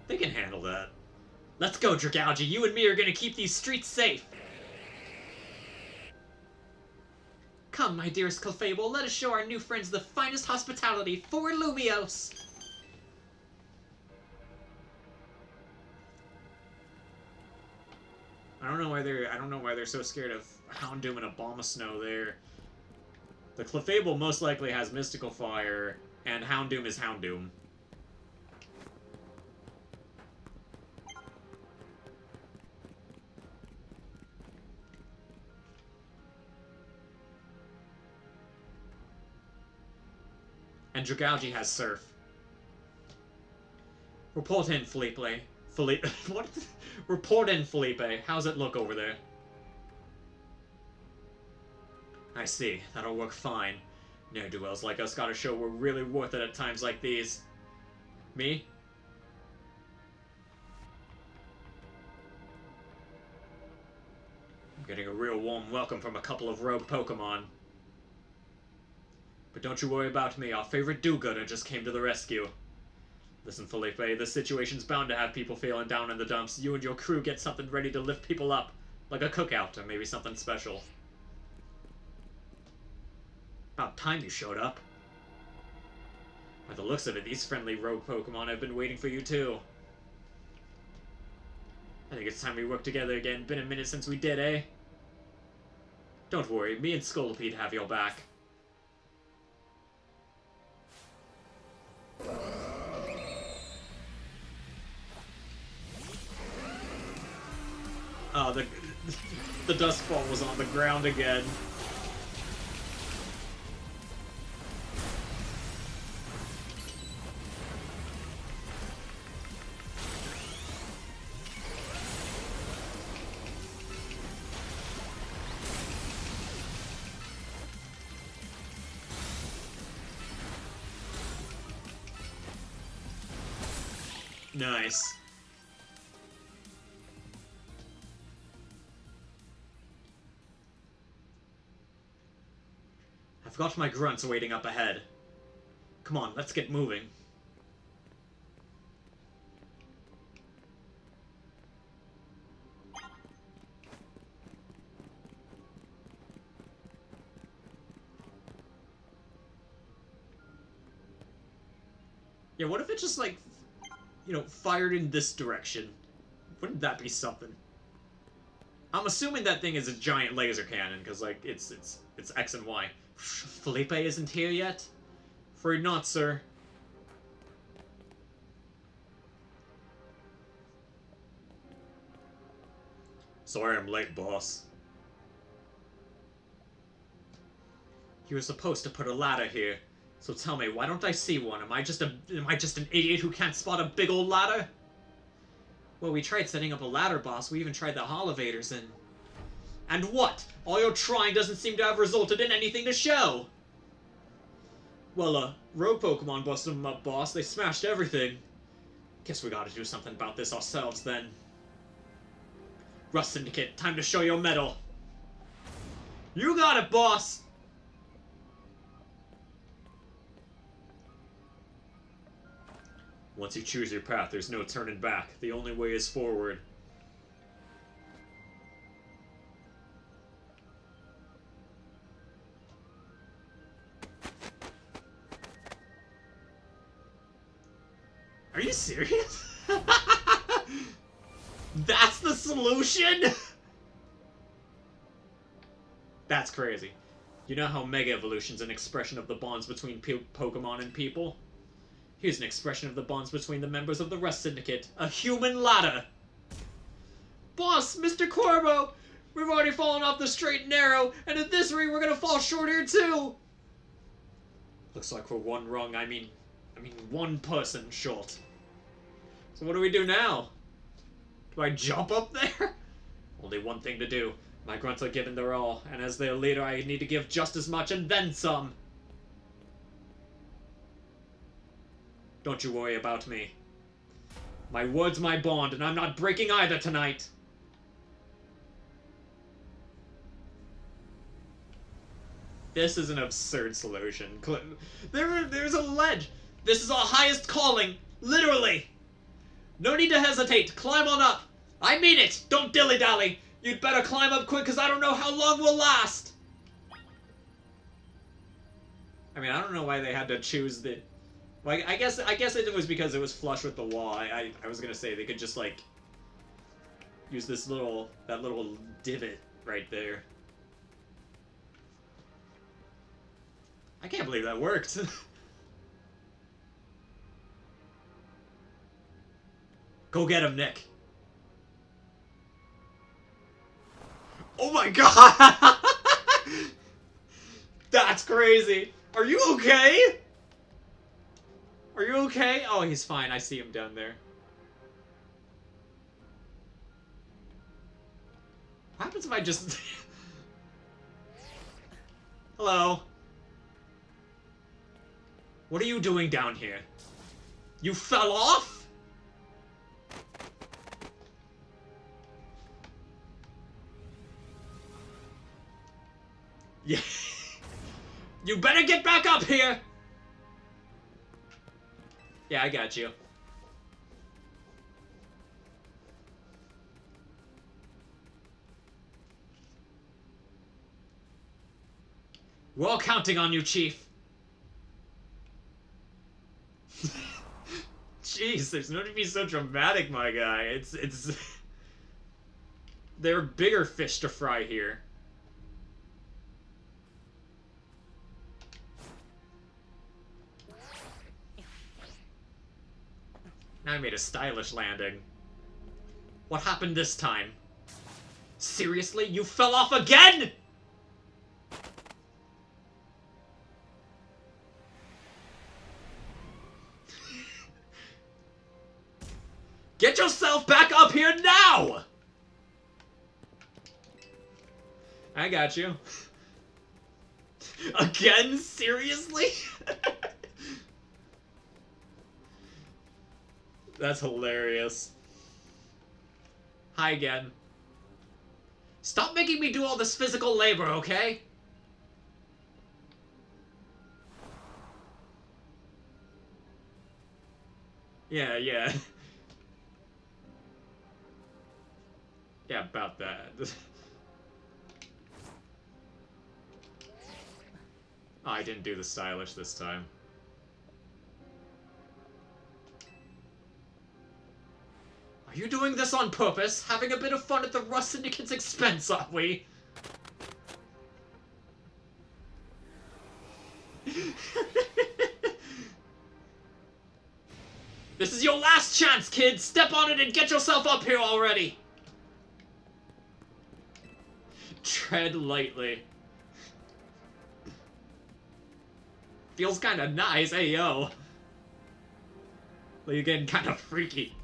They can handle that. Let's go, Dragalge. You and me are gonna keep these streets safe. Come, my dearest Clefable, let us show our new friends the finest hospitality for Lumios. I don't know why they're so scared of Houndoom and Abomasnow there. The Clefable most likely has Mystical Fire, and Houndoom is Houndoom. And Dragalge has Surf. Report in, Felipe. What? Report in, Felipe. How's it look over there? I see. That'll work fine. Ne'er-do-wells like us gotta show we're really worth it at times like these. Me? I'm getting a real warm welcome from a couple of rogue Pokemon. But don't you worry about me, our favorite do-gooder just came to the rescue. Listen, Felipe, this situation's bound to have people feeling down in the dumps. You and your crew get something ready to lift people up. Like a cookout, or maybe something special. About time you showed up. By the looks of it, these friendly rogue Pokemon have been waiting for you too. I think it's time we work together again. Been a minute since we did, eh? Don't worry, me and Scolipede have your back. Oh, the Dustfall was on the ground again. Nice. I've got my grunts waiting up ahead. Come on, let's get moving. Yeah, what if it just, like, you know, fired in this direction? Wouldn't that be something? I'm assuming that thing is a giant laser cannon, because, like, it's X and Y. Felipe isn't here yet? Afraid not, sir. Sorry I'm late, boss. You were supposed to put a ladder here. So tell me, why don't I see one? Am I just an idiot who can't spot a big old ladder? Well, we tried setting up a ladder, boss. We even tried the Holovators and... And what? All your trying doesn't seem to have resulted in anything to show! Well, rogue Pokemon busted them up, boss. They smashed everything. Guess we gotta do something about this ourselves, then. Rust Syndicate, time to show your mettle. You got it, boss! Once you choose your path, there's no turning back. The only way is forward. Are you serious? That's the solution? That's crazy. You know how Mega Evolution's an expression of the bonds between Pokemon and people? Here's an expression of the bonds between the members of the Rust Syndicate. A human ladder! Boss, Mr. Corbo! We've already fallen off the straight and narrow, and at this rate we're gonna fall short here too! Looks like we're one wrong, I mean one person short. So what do we do now? Do I jump up there? Only one thing to do. My grunts are giving their all, and as their leader I need to give just as much and then some. Don't you worry about me. My word's my bond, and I'm not breaking either tonight. This is an absurd solution. There's a ledge. This is our highest calling. Literally. No need to hesitate. Climb on up. I mean it. Don't dilly-dally. You'd better climb up quick, because I don't know how long we'll last. I mean, I don't know why they had to choose the... Well, I guess it was because it was flush with the wall. I was gonna say they could just, like... Use that little divot right there. I can't believe that worked. Go get him, Nick. Oh my god! That's crazy. Are you okay? Are you okay? Oh, he's fine. I see him down there. What happens if I just... Hello? What are you doing down here? You fell off? Yeah. You better get back up here! Yeah, I got you. We're all counting on you, Chief. Jeez, there's no need to be so dramatic, my guy. It's... There are bigger fish to fry here. Now I made a stylish landing. What happened this time? Seriously? You fell off again?! Get yourself back up here now! I got you. Again? Seriously? That's hilarious. Hi again. Stop making me do all this physical labor, okay? Yeah. Yeah, about that. Oh, I didn't do the stylish this time. Are you doing this on purpose? Having a bit of fun at the Rust Syndicate's expense, aren't we? This is your last chance, kid! Step on it and get yourself up here already! Tread lightly. Feels kinda nice, hey yo. Well, you're getting kinda freaky.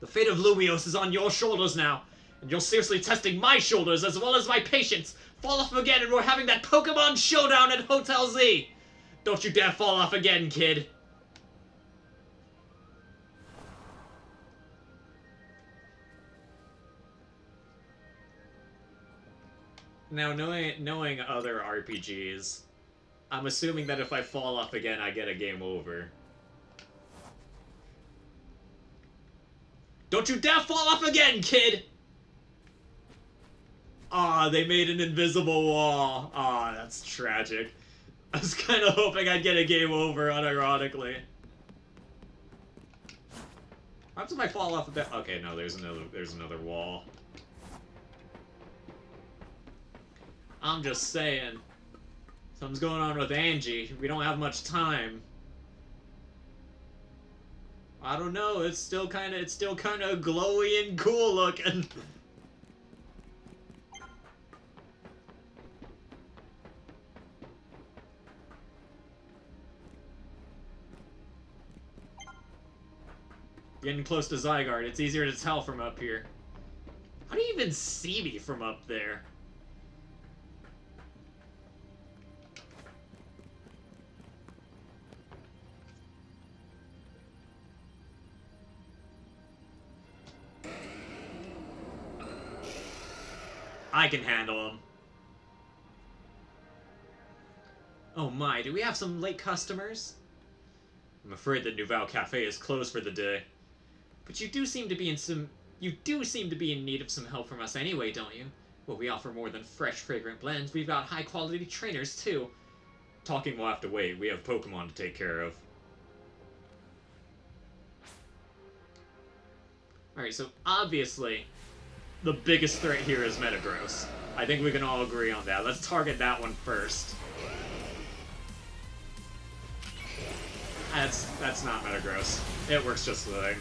The fate of Lumiose is on your shoulders now, and you're seriously testing my shoulders as well as my patience. Fall off again and we're having that Pokemon showdown at Hotel Z! Don't you dare fall off again, kid. Now, knowing other RPGs, I'm assuming that if I fall off again, I get a game over. Don't you dare fall off again, kid! Aw, they made an invisible wall. Aw, that's tragic. I was kind of hoping I'd get a game over, unironically. What happens if I fall off a bit? Okay, no, there's another wall. I'm just saying. Something's going on with Angie. We don't have much time. I don't know, it's still kinda glowy and cool looking. Getting close to Zygarde, it's easier to tell from up here. How do you even see me from up there? I can handle him. Oh my, do we have some late customers? I'm afraid that Nouveau Cafe is closed for the day. But you do seem to be in need of some help from us anyway, don't you? Well, we offer more than fresh, fragrant blends. We've got high-quality trainers, too. Talking will have to wait. We have Pokemon to take care of. Alright, so obviously, the biggest threat here is Metagross. I think we can all agree on that. Let's target that one first. That's not Metagross. It works just the same.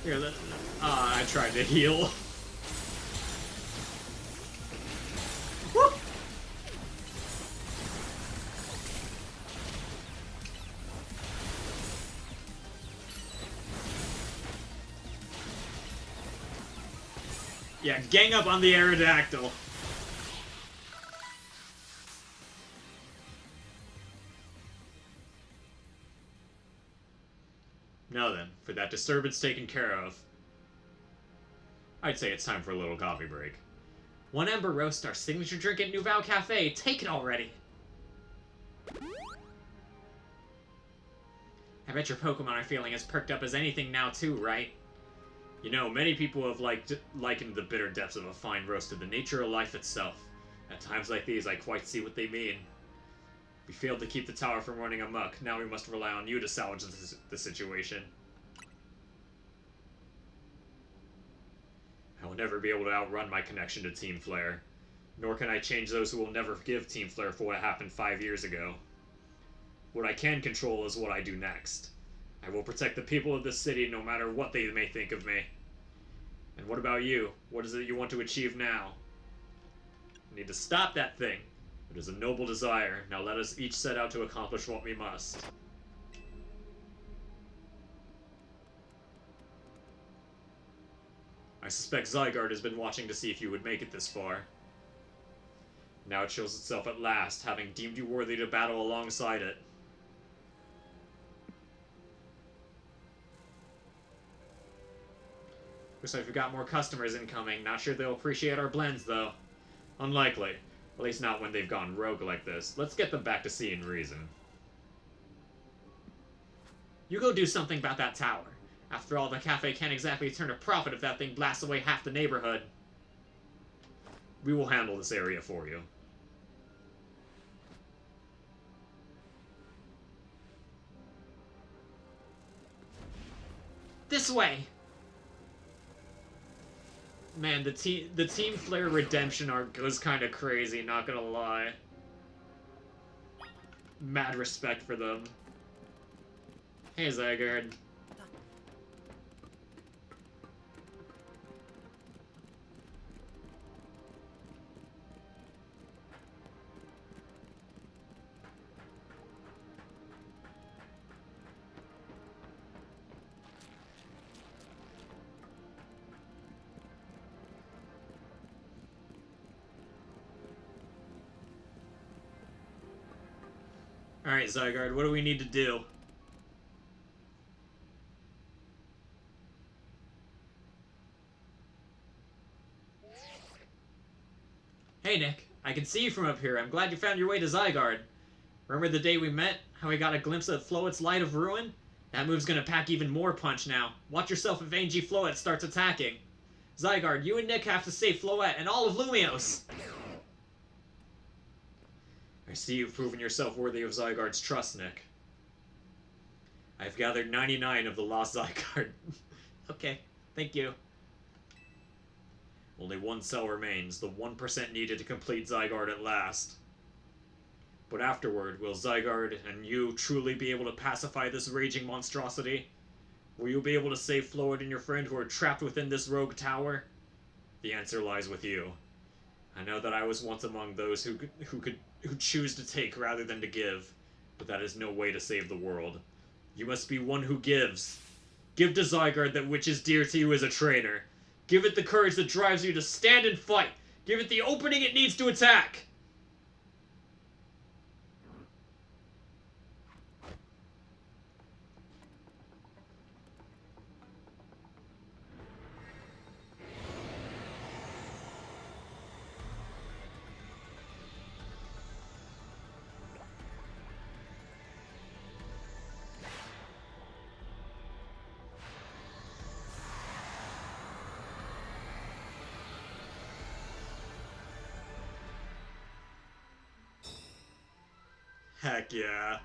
Here, I tried to heal. Woo! Yeah, gang up on the Aerodactyl. Now then, for that disturbance taken care of, I'd say it's time for a little coffee break. One Ember Roast, our signature drink at Nouvelle Cafe. Take it already! I bet your Pokemon are feeling as perked up as anything now too, right? You know, many people have likened the bitter depths of a fine roast to the nature of life itself. At times like these, I quite see what they mean. We failed to keep the tower from running amok. Now we must rely on you to salvage the situation. I will never be able to outrun my connection to Team Flare. Nor can I change those who will never forgive Team Flare for what happened 5 years ago. What I can control is what I do next. I will protect the people of this city no matter what they may think of me. And what about you? What is it you want to achieve now? I need to stop that thing. It is a noble desire. Now let us each set out to accomplish what we must. I suspect Zygarde has been watching to see if you would make it this far. Now it shows itself at last, having deemed you worthy to battle alongside it. Looks like we've got more customers incoming. Not sure they'll appreciate our blends, though. Unlikely. At least not when they've gone rogue like this. Let's get them back to seeing reason. You go do something about that tower. After all, the cafe can't exactly turn a profit if that thing blasts away half the neighborhood. We will handle this area for you. This way! Man, the Team Flare Redemption arc goes kind of crazy, not gonna lie. Mad respect for them. Hey, Zygarde. Alright, Zygarde, what do we need to do? Hey, Nick. I can see you from up here. I'm glad you found your way to Zygarde. Remember the day we met? How we got a glimpse of Floet's Light of Ruin? That move's gonna pack even more punch now. Watch yourself if Angie Floet starts attacking. Zygarde, you and Nick have to save Floet and all of Lumiose! I see you've proven yourself worthy of Zygarde's trust, Nick. I've gathered 99 of the lost Zygarde. Okay, thank you. Only one cell remains, the 1% needed to complete Zygarde at last. But afterward, will Zygarde and you truly be able to pacify this raging monstrosity? Will you be able to save Floet and your friend who are trapped within this rogue tower? The answer lies with you. I know that I was once among those who choose to take rather than to give, but that is no way to save the world. You must be one who gives. Give to Zygarde that which is dear to you as a trainer. Give it the courage that drives you to stand and fight. Give it the opening it needs to attack. Heck yeah.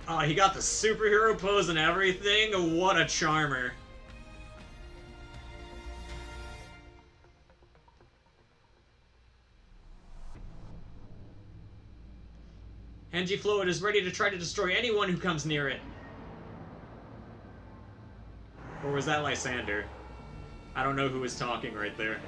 Oh, he got the superhero pose and everything? What a charmer. Engi Float is ready to try to destroy anyone who comes near it. Or was that Lysander? I don't know who was talking right there.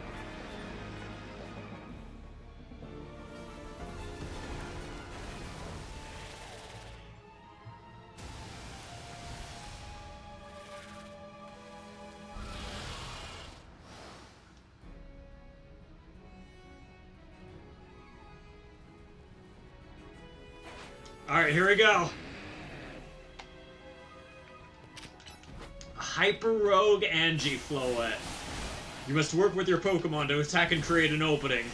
Alright, here we go. Hyper Rogue Engi Float. You must work with your Pokemon to attack and create an opening.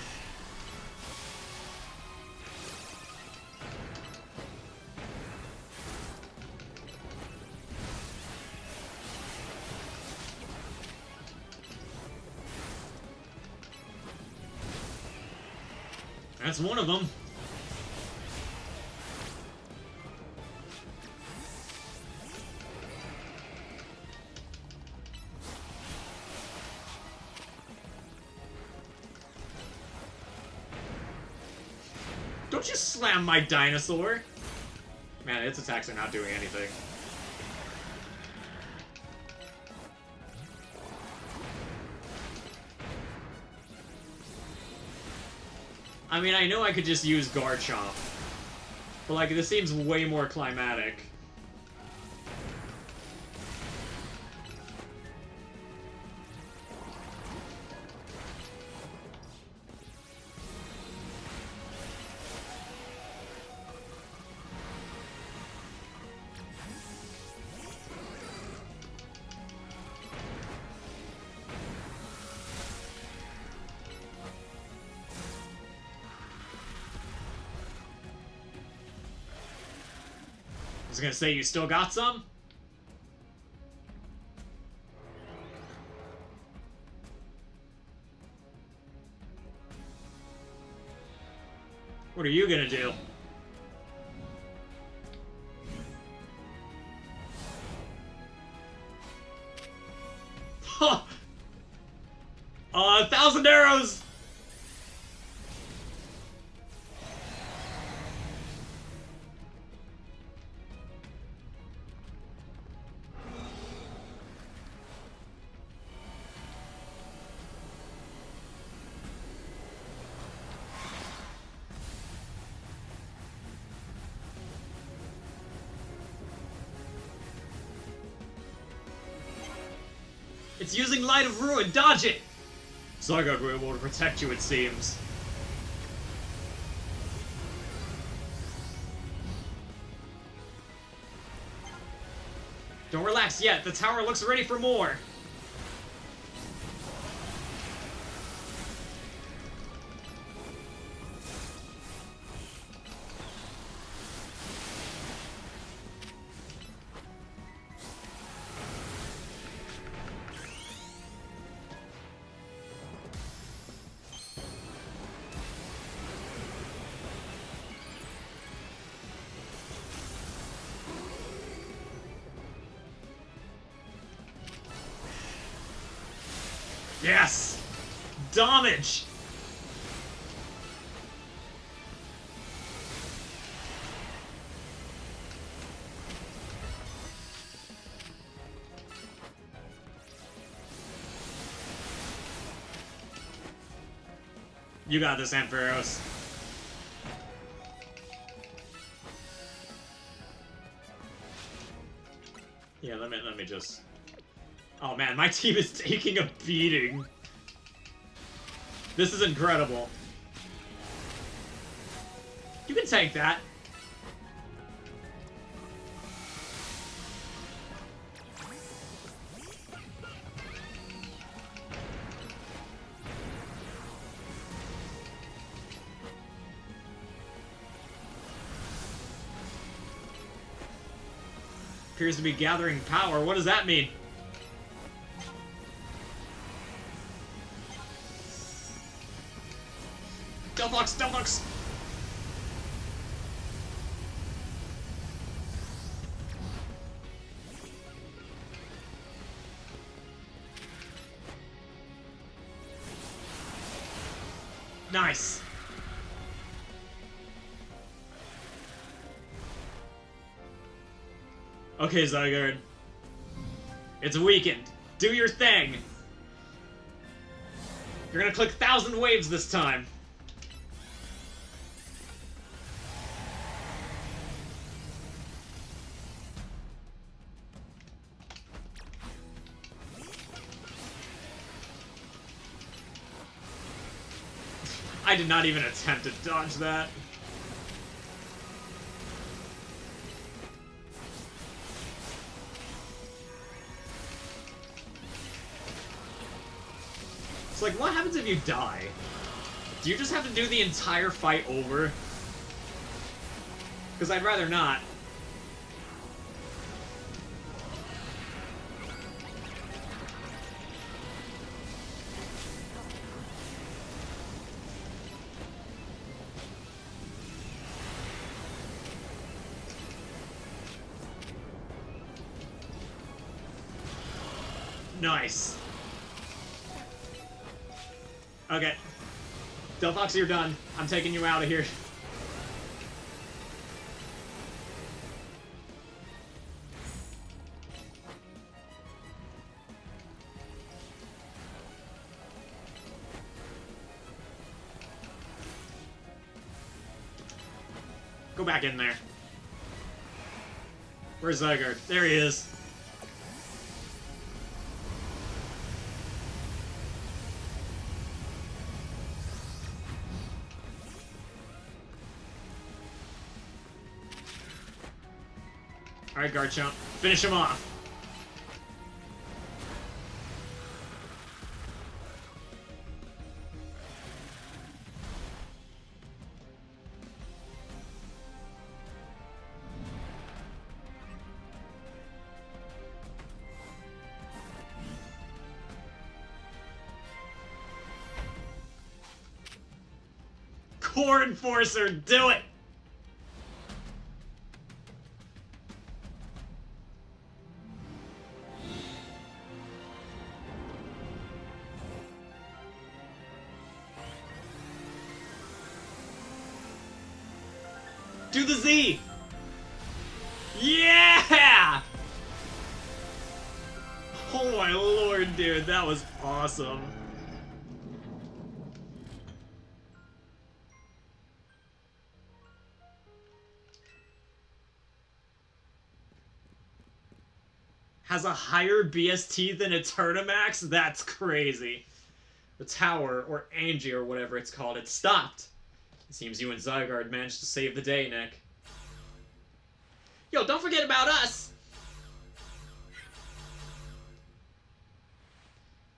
That's one of them. Don't you slam my dinosaur! Man, its attacks are not doing anything. I mean, I know I could just use Garchomp, but like, this seems way more climatic. I was gonna say, you still got some? What are you gonna do? Huh! 1,000 arrows! It's using Light of Ruin! Dodge it! Zygarde will be able to protect you, it seems. Don't relax yet. The tower looks ready for more. Yes! Damage! You got this, Ampharos. Yeah, let me just... Oh man, my team is taking a beating. This is incredible. You can take that. Appears to be gathering power. What does that mean? Stealth Delphox! Nice! Okay, Zygarde. It's weakened. Do your thing! You're gonna click 1,000 waves this time. I did not even attempt to dodge that. It's like, what happens if you die? Do you just have to do the entire fight over? Because I'd rather not. Nice. Okay. Delphox, you're done. I'm taking you out of here. Go back in there. Where's Zygarde? There he is. Alright, Garchomp. Finish him off. Core Enforcer, do it! Do the Z! Yeah! Oh my lord, dude, that was awesome. Has a higher BST than Eternamax? That's crazy. The tower, or Angie, or whatever it's called, it stopped. It seems you and Zygarde managed to save the day, Nick. Yo, don't forget about us!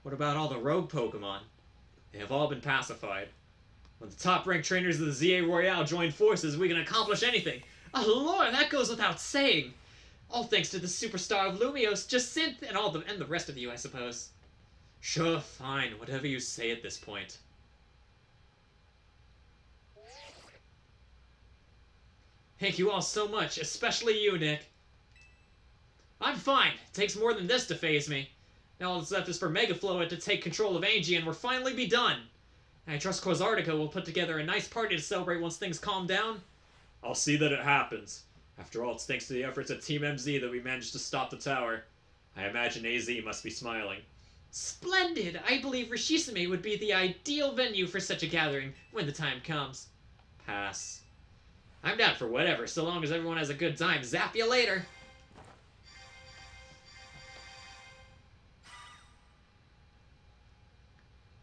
What about all the rogue Pokemon? They have all been pacified. When the top-ranked trainers of the ZA Royale join forces, we can accomplish anything. Oh lord, that goes without saying! All thanks to the superstar of Lumiose, Jacinthe, and the rest of you, I suppose. Sure, fine, whatever you say at this point. Thank you all so much, especially you, Nick. I'm fine. It takes more than this to phase me. Now all that's left is for Megafloid to take control of Angie and we'll finally be done. I trust Quasardica will put together a nice party to celebrate once things calm down. I'll see that it happens. After all, it's thanks to the efforts of Team MZ that we managed to stop the tower. I imagine AZ must be smiling. Splendid! I believe Rishisame would be the ideal venue for such a gathering when the time comes. Pass. I'm down for whatever, so long as everyone has a good time. Zap you later!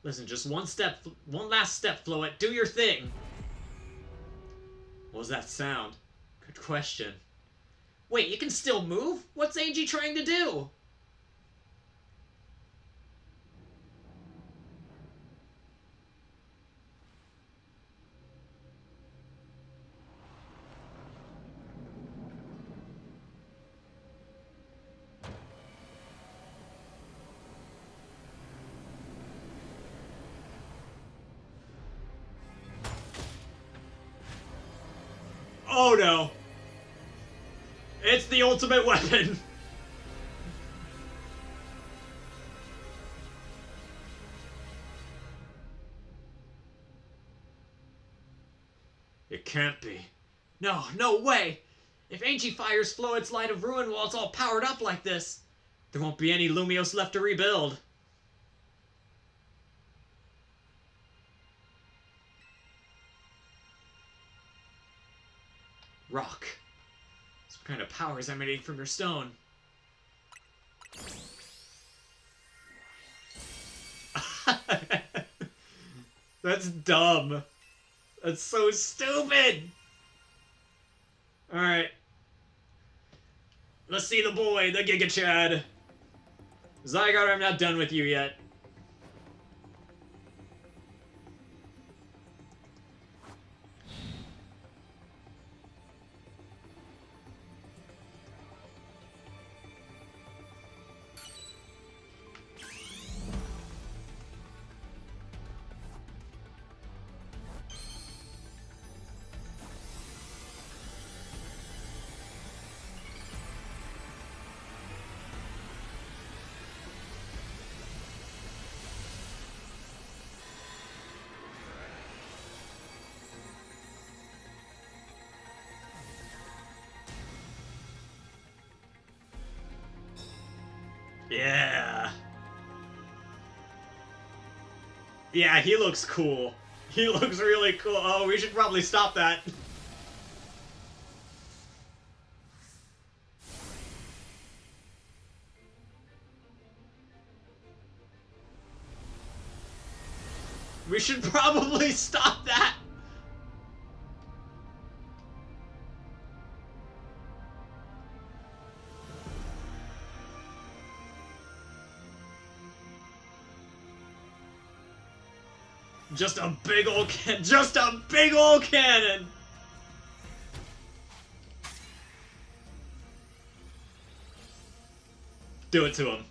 Listen, just one last step, Floette. Do your thing! What was that sound? Good question. Wait, you can still move? What's Angie trying to do? Oh no. It's the ultimate weapon. It can't be. No, no way! If Angie fires flow its light of ruin while it's all powered up like this, there won't be any Lumios left to rebuild. Rock. Some kind of power is emanating from your stone. That's dumb. That's so stupid! Alright. Let's see the boy, the Giga Chad. Zygarde, I'm not done with you yet. Yeah. Yeah, he looks cool. He looks really cool. Oh, we should probably stop that. We should probably stop that. Just a big ol' cannon. Just a big ol' cannon! Do it to him.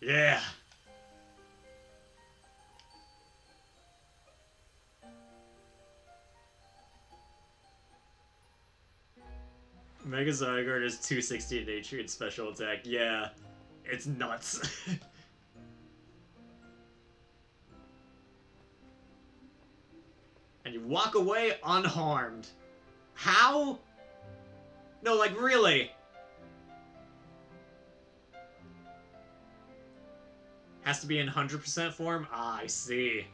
Yeah. Mega Zygarde is 260 in nature and special attack. Yeah. It's nuts. And you walk away unharmed. How? No, like, really? Has to be in 100% form? Ah, I see.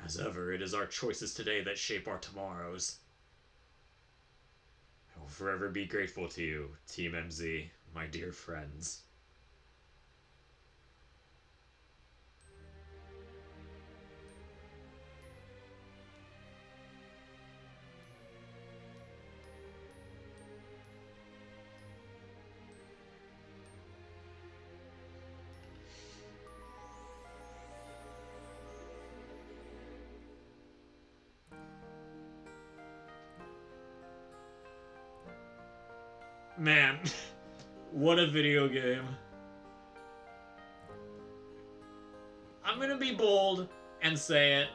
As ever, it is our choices today that shape our tomorrows. I will forever be grateful to you, Team MZ, my dear friends. Man, what a video game. I'm gonna be bold and say it.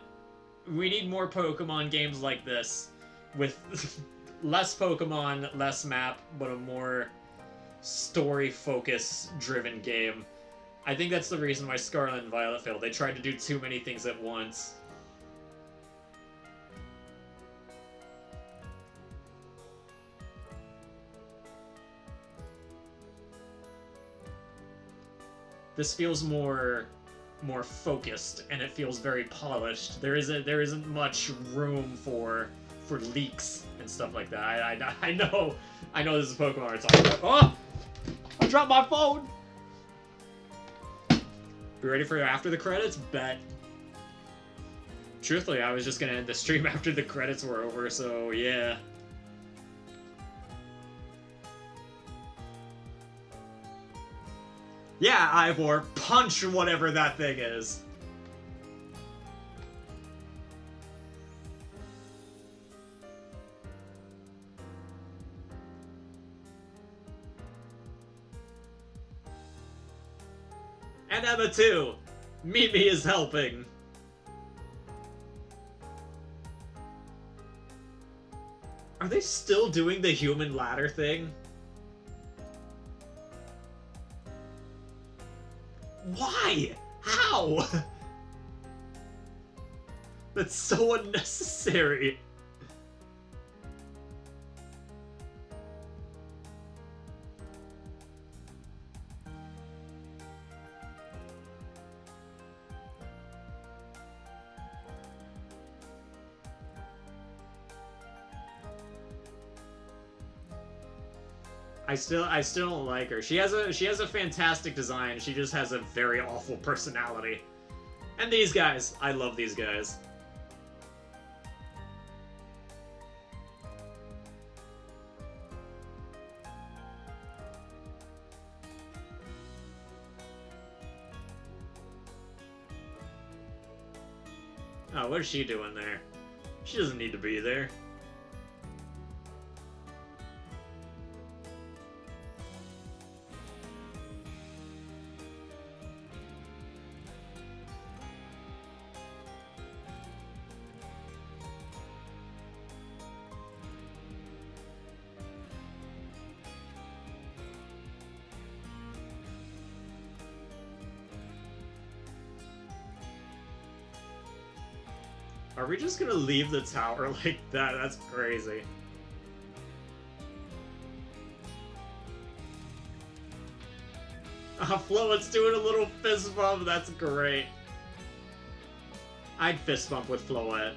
We need more Pokemon games like this. With less Pokemon, less map, but a more story-focus-driven game. I think that's the reason why Scarlet and Violet failed. They tried to do too many things at once. This feels more focused, and it feels very polished. There isn't much room for for leaks and stuff like that. I know this is Pokemon we're talking about. Oh! I dropped my phone! Be ready for after the credits? Bet. Truthfully, I was just gonna end the stream after the credits were over, so yeah. Yeah, Ivor, punch whatever that thing is. And Emma too. Mimi is helping. Are they still doing the human ladder thing? Why? How? That's so unnecessary. I still don't like her. She has a fantastic design. She just has a very awful personality. And these guys, I love these guys. Oh, what is she doing there? She doesn't need to be there. Are we just gonna leave the tower like that? That's crazy. Floet's doing a little fist bump. That's great. I'd fist bump with Floet.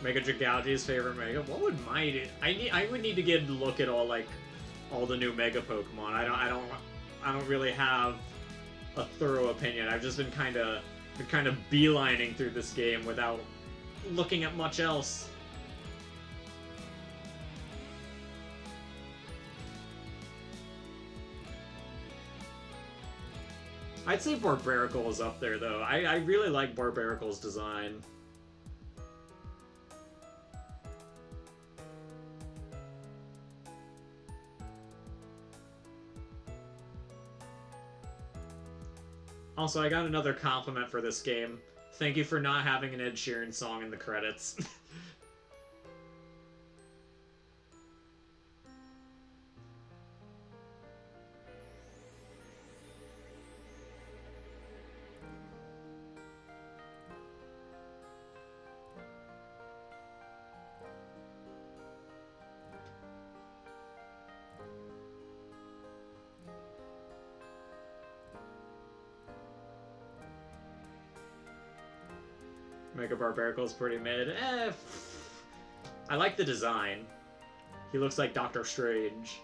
Mega Dragalge's favorite Mega. What would mine? I would need to get a look at all the new Mega Pokemon. I don't really have a thorough opinion. I've just been kind of beelining through this game without looking at much else. I'd say Barbaracle is up there though. I really like Barbaracle's design. Also, I got another compliment for this game. Thank you for not having an Ed Sheeran song in the credits. Mega Barbaracle's pretty mid. I like the design. He looks like Doctor Strange.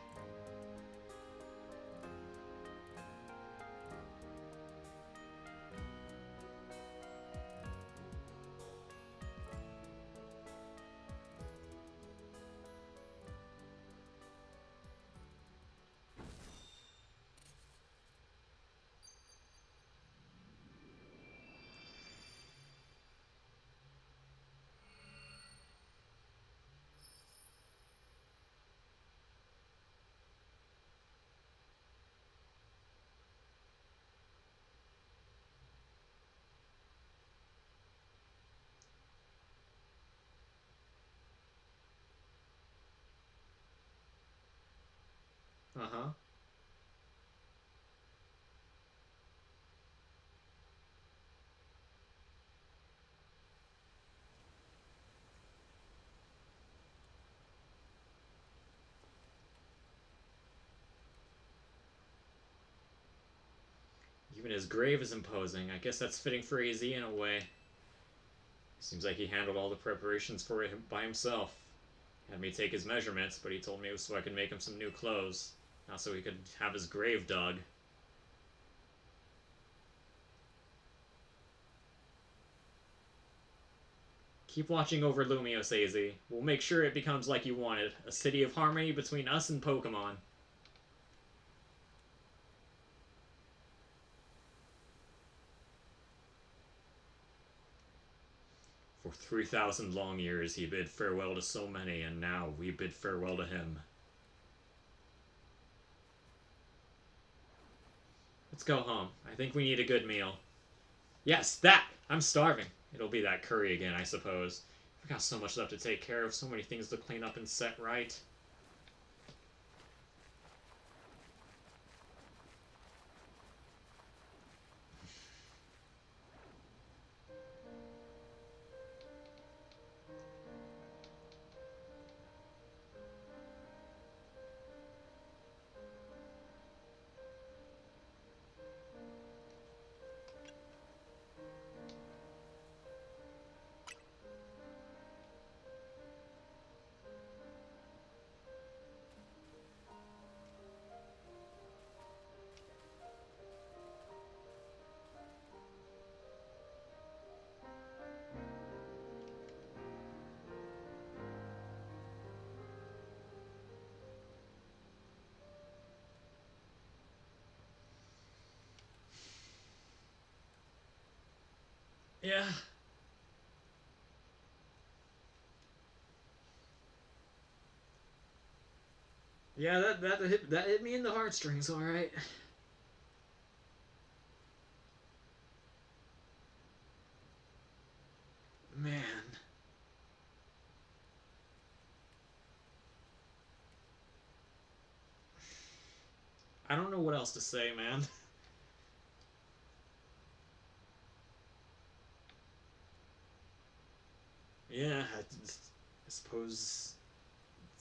Uh-huh. Even his grave is imposing. I guess that's fitting for AZ in a way. Seems like he handled all the preparations for it by himself. Had me take his measurements, but he told me it was so I could make him some new clothes. Not so he could have his grave dug. Keep watching over Lumios, AZ. We'll make sure it becomes like you wanted. A city of harmony between us and Pokemon. For 3,000 long years he bid farewell to so many, and now we bid farewell to him. Let's go home. I think we need a good meal. Yes, that! I'm starving. It'll be that curry again, I suppose. We've got so much left to take care of, so many things to clean up and set right. Yeah. Yeah, that hit me in the heartstrings, all right. Man. I don't know what else to say, man. Yeah, I suppose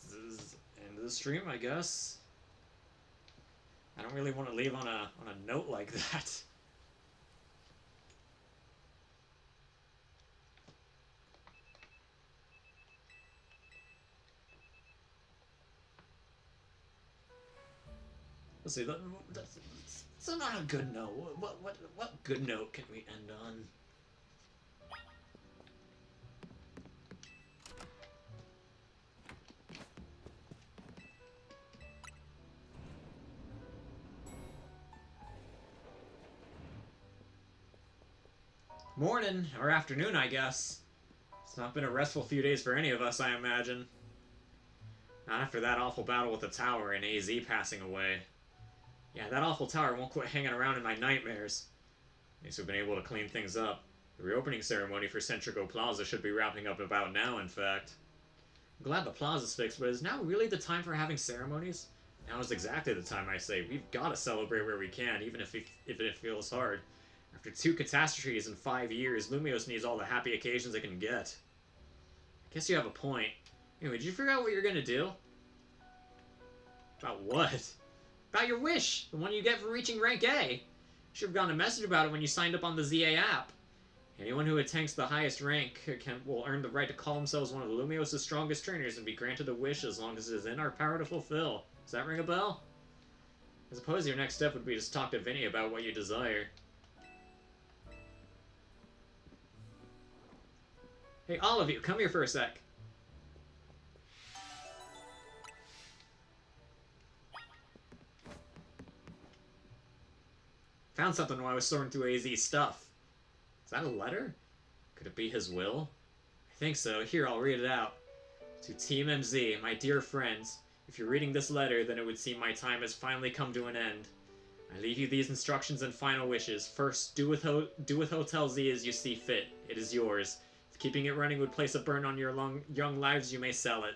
this is the end of the stream, I guess. I don't really want to leave on a note like that. Let's see. That's not a good note. What good note can we end on? Morning or afternoon, I guess. It's not been a restful few days for any of us, I imagine. Not after that awful battle with the tower and AZ passing away. Yeah, that awful tower won't quit hanging around in my nightmares. At least we've been able to clean things up. The reopening ceremony for Centrico Plaza should be wrapping up about now, in fact. I'm glad the plaza's fixed, but is now really the time for having ceremonies? Now is exactly the time, I say. We've got to celebrate where we can, even if it feels hard. After 2 catastrophes in 5 years, Lumios needs all the happy occasions it can get. I guess you have a point. Anyway, did you figure out what you're gonna do? About what? About your wish! The one you get for reaching rank A! You should have gotten a message about it when you signed up on the ZA app. Anyone who attains the highest rank will earn the right to call themselves one of Lumios' strongest trainers and be granted a wish as long as it is in our power to fulfill. Does that ring a bell? I suppose your next step would be to talk to Vinny about what you desire. Hey, all of you, come here for a sec. Found something while I was sorting through AZ's stuff. Is that a letter? Could it be his will? I think so. Here, I'll read it out. To Team MZ, my dear friends, if you're reading this letter, then it would seem my time has finally come to an end. I leave you these instructions and final wishes. First, do with Hotel Z as you see fit. It is yours. If keeping it running would place a burn on your young lives, you may sell it.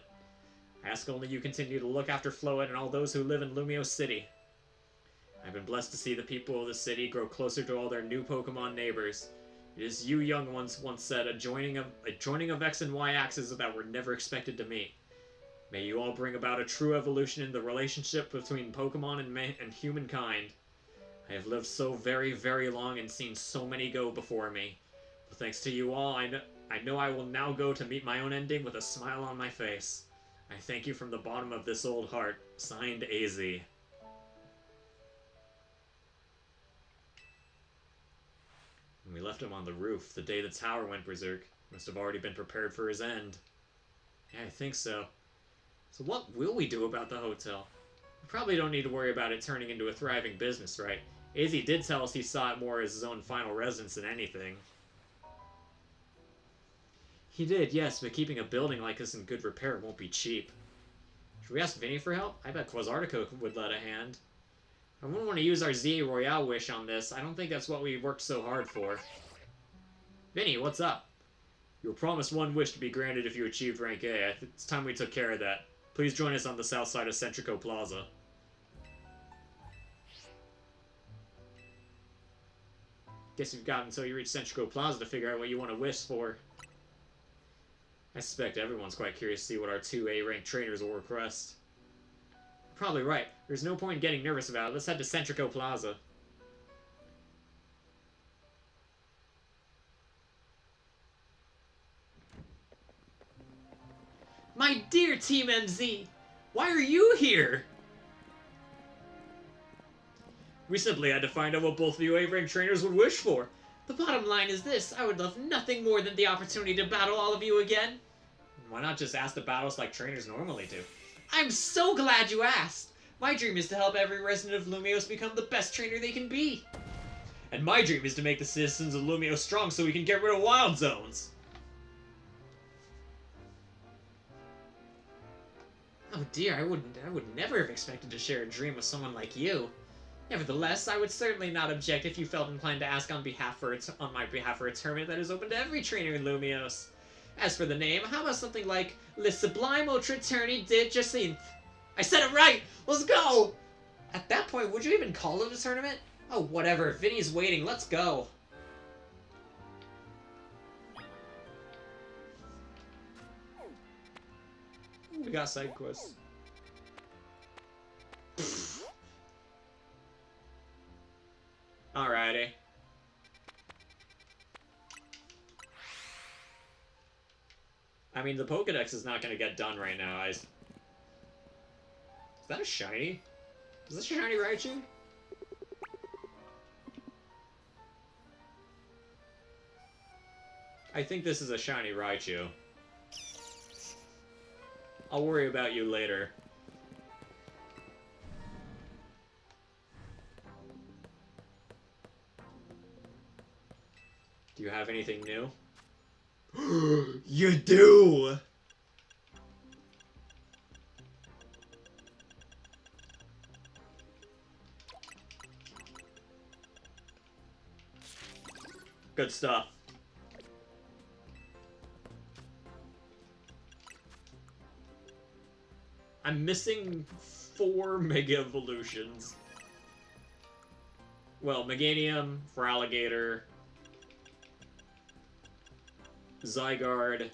I ask only you continue to look after Floette and all those who live in Lumio City. I've been blessed to see the people of the city grow closer to all their new Pokemon neighbors. It is you young ones once said a joining of X and Y axes that were never expected to meet. May you all bring about a true evolution in the relationship between Pokemon and humankind. I have lived so very, very long and seen so many go before me. But thanks to you all, I know I will now go to meet my own ending with a smile on my face. I thank you from the bottom of this old heart. Signed, AZ. We left him on the roof the day the tower went berserk. Must have already been prepared for his end. Yeah, I think so. So what will we do about the hotel? We probably don't need to worry about it turning into a thriving business, right? AZ did tell us he saw it more as his own final residence than anything. He did, yes, but keeping a building like this in good repair won't be cheap. Should we ask Vinny for help? I bet Quasartico would lend a hand. I wouldn't want to use our ZA Royale wish on this. I don't think that's what we worked so hard for. Vinny, what's up? You were promised one wish to be granted if you achieved rank A. It's time we took care of that. Please join us on the south side of Centrico Plaza. Guess you've got until you reach Centrico Plaza to figure out what you want to wish for. I suspect everyone's quite curious to see what our 2A ranked trainers will request. Probably right. There's no point in getting nervous about it. Let's head to Centrico Plaza. My dear Team MZ! Why are you here? We simply had to find out what both the A-ranked trainers would wish for. The bottom line is this. I would love nothing more than the opportunity to battle all of you again. Why not just ask to battle us like trainers normally do? I'm so glad you asked! My dream is to help every resident of Lumios become the best trainer they can be. And my dream is to make the citizens of Lumios strong so we can get rid of wild zones. Oh dear, I would never have expected to share a dream with someone like you. Nevertheless, I would certainly not object if you felt inclined to ask on my behalf for a tournament that is open to every trainer in Lumios. As for the name, how about something like Le Sublime Ultra Tourney de Jacinthe? I said it right! Let's go! At that point, would you even call it a tournament? Oh, whatever. Vinny's waiting. Let's go. We got side quests. Alrighty. I mean, the Pokedex is not going to get done right now. Is that a shiny? Is this a shiny Raichu? I think this is a shiny Raichu. I'll worry about you later. Do you have anything new? You do! Good stuff. I'm missing 4 Mega Evolutions. Well, Meganium, Feraligatr, Zygarde,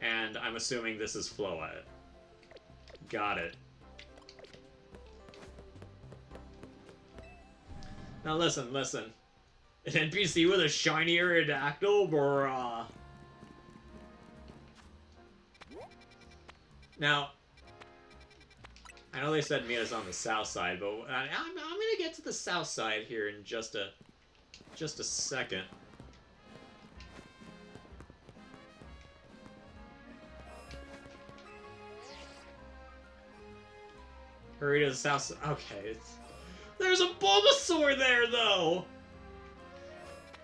and I'm assuming this is Floette. Got it. Now listen. An NPC with a shiny Aerodactyl, bruh. Now, I know they said Mia's on the south side, but I'm gonna get to the south side here in just a second. Hurry to the south side. Okay, there's a Bulbasaur there, though!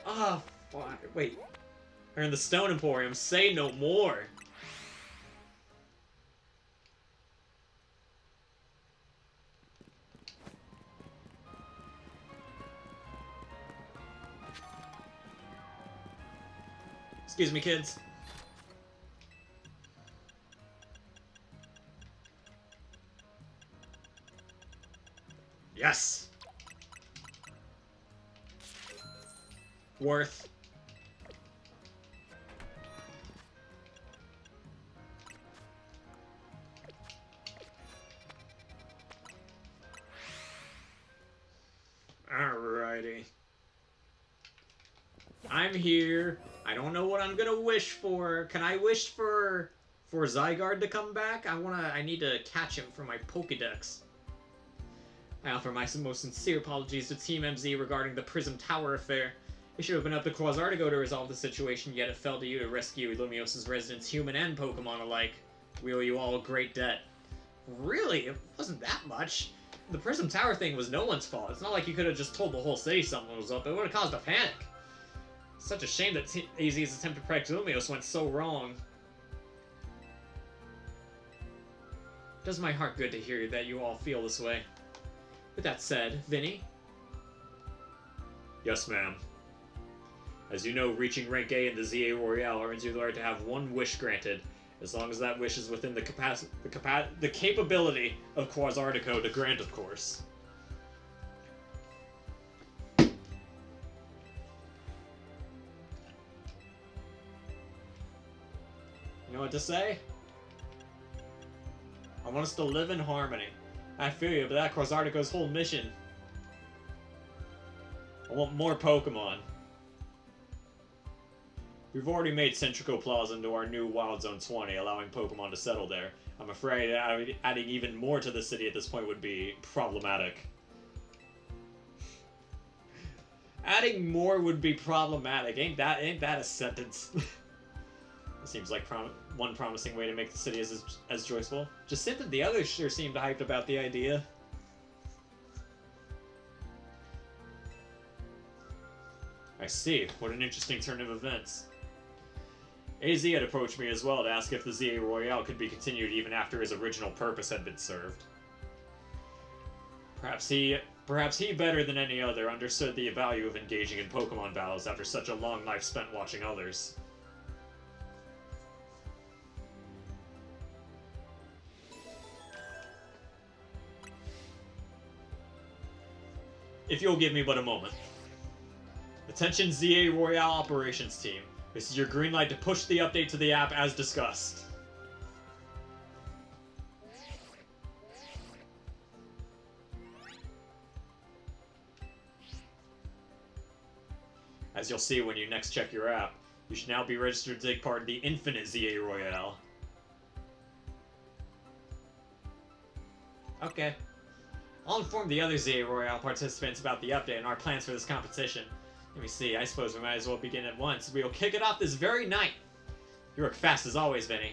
Ah, oh, wait. They're in the Stone Emporium. Say no more. Excuse me, kids. Yes! Worth. Alrighty. I'm here. I don't know what I'm gonna wish for. Can I wish for Zygarde to come back? I need to catch him for my Pokédex. I offer my most sincere apologies to Team MZ regarding the Prism Tower affair. It should have been up to Quasartigo to resolve the situation, yet it fell to you to rescue Lumios's residents, human and Pokemon alike. We owe you all a great debt. Really? It wasn't that much. The Prism Tower thing was no one's fault. It's not like you could have just told the whole city something was up. It would have caused a panic. Such a shame that AZ's attempt to protect Lumios went so wrong. It does my heart good to hear that you all feel this way. With that said, Vinny? Yes, ma'am. As you know, reaching rank A in the ZA Royale earns you the right to have one wish granted, as long as that wish is within the capability of Quasartico to grant, of course. You know what to say? I want us to live in harmony. I feel you, but that's Quasartico's whole mission. I want more Pokemon. We've already made Centrico Plaza into our new Wild Zone 20, allowing Pokemon to settle there. I'm afraid adding even more to the city at this point would be problematic. Adding more would be problematic. Ain't that a sentence? It seems like one promising way to make the city as joyful. Jacinth and the others sure seemed hyped about the idea. I see. What an interesting turn of events. AZ had approached me as well to ask if the ZA Royale could be continued even after his original purpose had been served. Perhaps he better than any other understood the value of engaging in Pokemon battles after such a long life spent watching others. If you'll give me but a moment. Attention ZA Royale Operations Team. This is your green light to push the update to the app as discussed. As you'll see when you next check your app, you should now be registered to take part in the Infinite ZA Royale. Okay. I'll inform the other ZA Royale participants about the update and our plans for this competition. Let me see, I suppose we might as well begin at once. We'll kick it off this very night. You work fast as always, Vinny.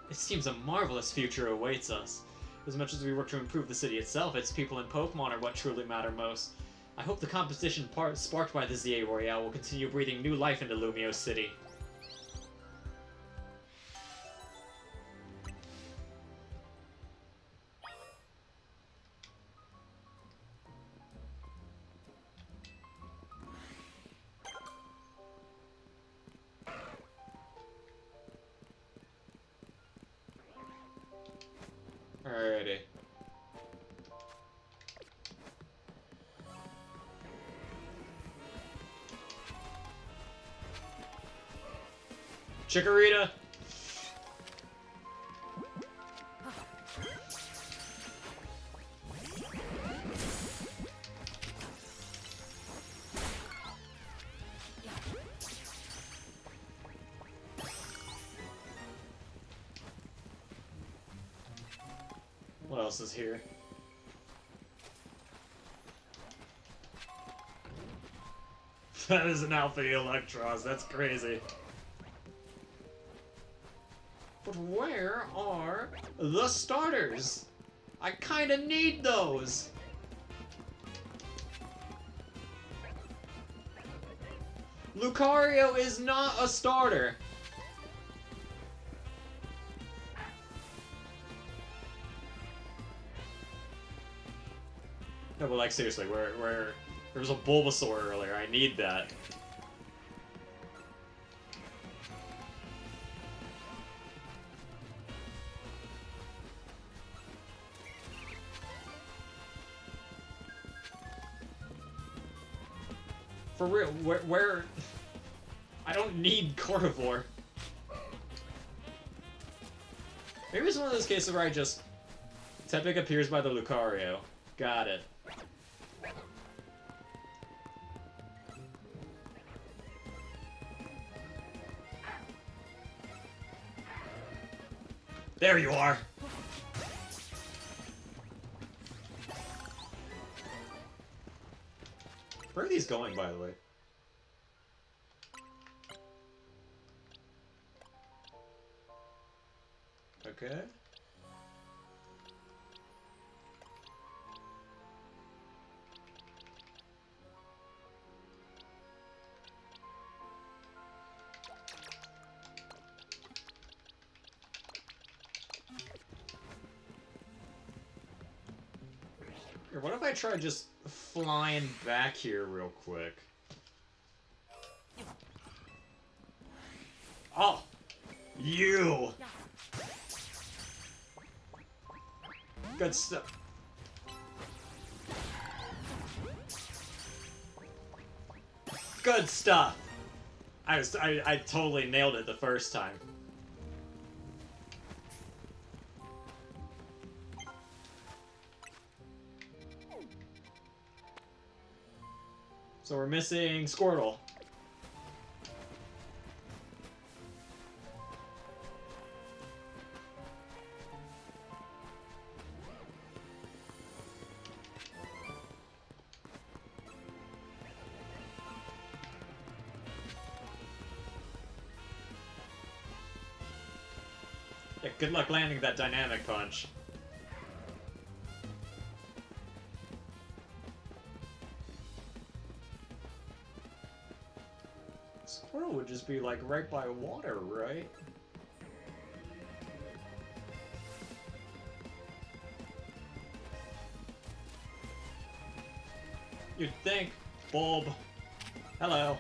It seems a marvelous future awaits us. As much as we work to improve the city itself, its people and Pokemon are what truly matter most. I hope the competition sparked by the ZA Royale will continue breathing new life into Lumiose City. Alrighty. Chikorita! What else is here? That is an Alpha Electros, that's crazy. But where are the starters? I kinda need those! Lucario is not a starter! No, but like seriously, where there was a Bulbasaur earlier. I need that. For real, where... I don't need Gardevoir. Maybe it's one of those cases where I just... Tepig appears by the Lucario. Got it. There you are! Where are these going, by the way? Okay. Here, what if I try just flying back here real quick? Oh! You! Good stuff. Good stuff! I totally nailed it the first time. So we're missing Squirtle. Yeah, good luck landing that dynamic punch. Squirtle would just be like right by water, right? You'd think. Bulb. Hello.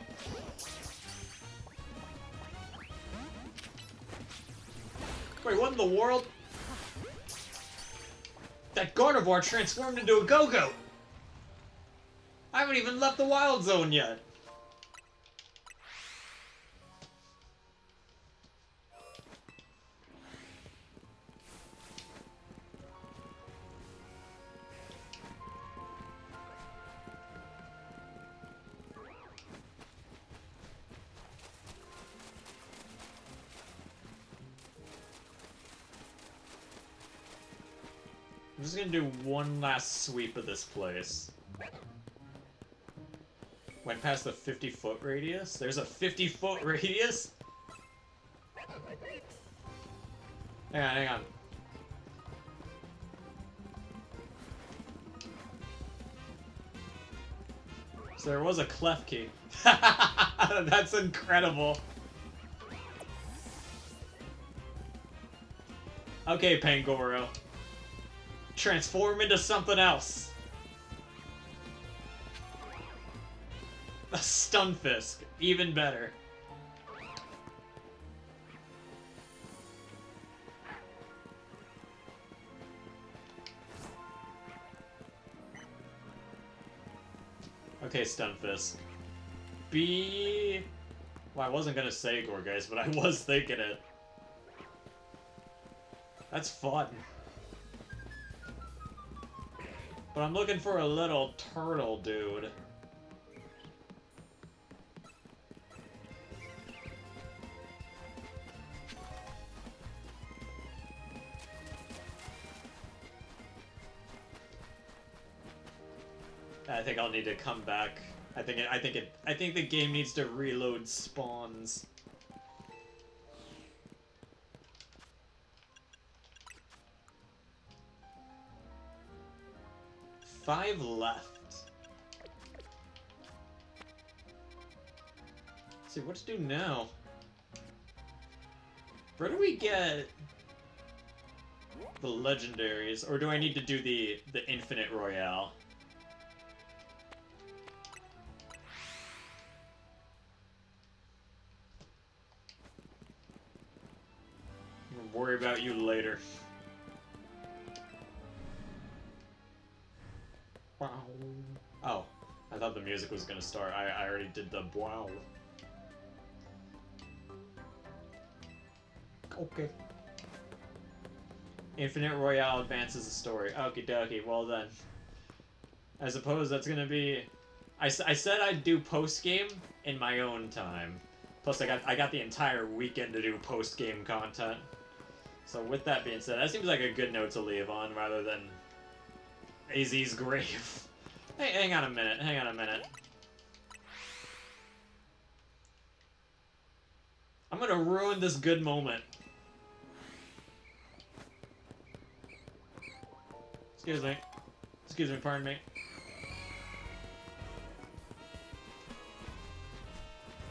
Wait, what in the world? That Gardevoir transformed into a Go-Goat! I haven't even left the Wild Zone yet! I'm just gonna do one last sweep of this place. Went past the 50-foot radius? There's a 50-foot radius? Hang on, hang on. So there was a Klefki. That's incredible. Okay, Pangoro. Transform into something else. A Stunfisk. Even better. Okay, Stunfisk. Be... Well, I wasn't gonna say Gourgeist, but I was thinking it. That's fun. But I'm looking for a little turtle dude. I think I'll need to come back. I think the game needs to reload spawns. Five left. Let's see, what to do now? Where do we get the legendaries? Or do I need to do the Infinite Royale? I'll worry about you later. Wow. Oh. I thought the music was gonna start. I already did the wow. Okay. Infinite Royale advances the story. Okie dokie, well then. I suppose that's gonna be... I said I'd do post-game in my own time. Plus I got the entire weekend to do post-game content. So with that being said, that seems like a good note to leave on rather than AZ's grave. Hey, hang on a minute, hang on a minute. I'm gonna ruin this good moment. Excuse me. Excuse me, pardon me.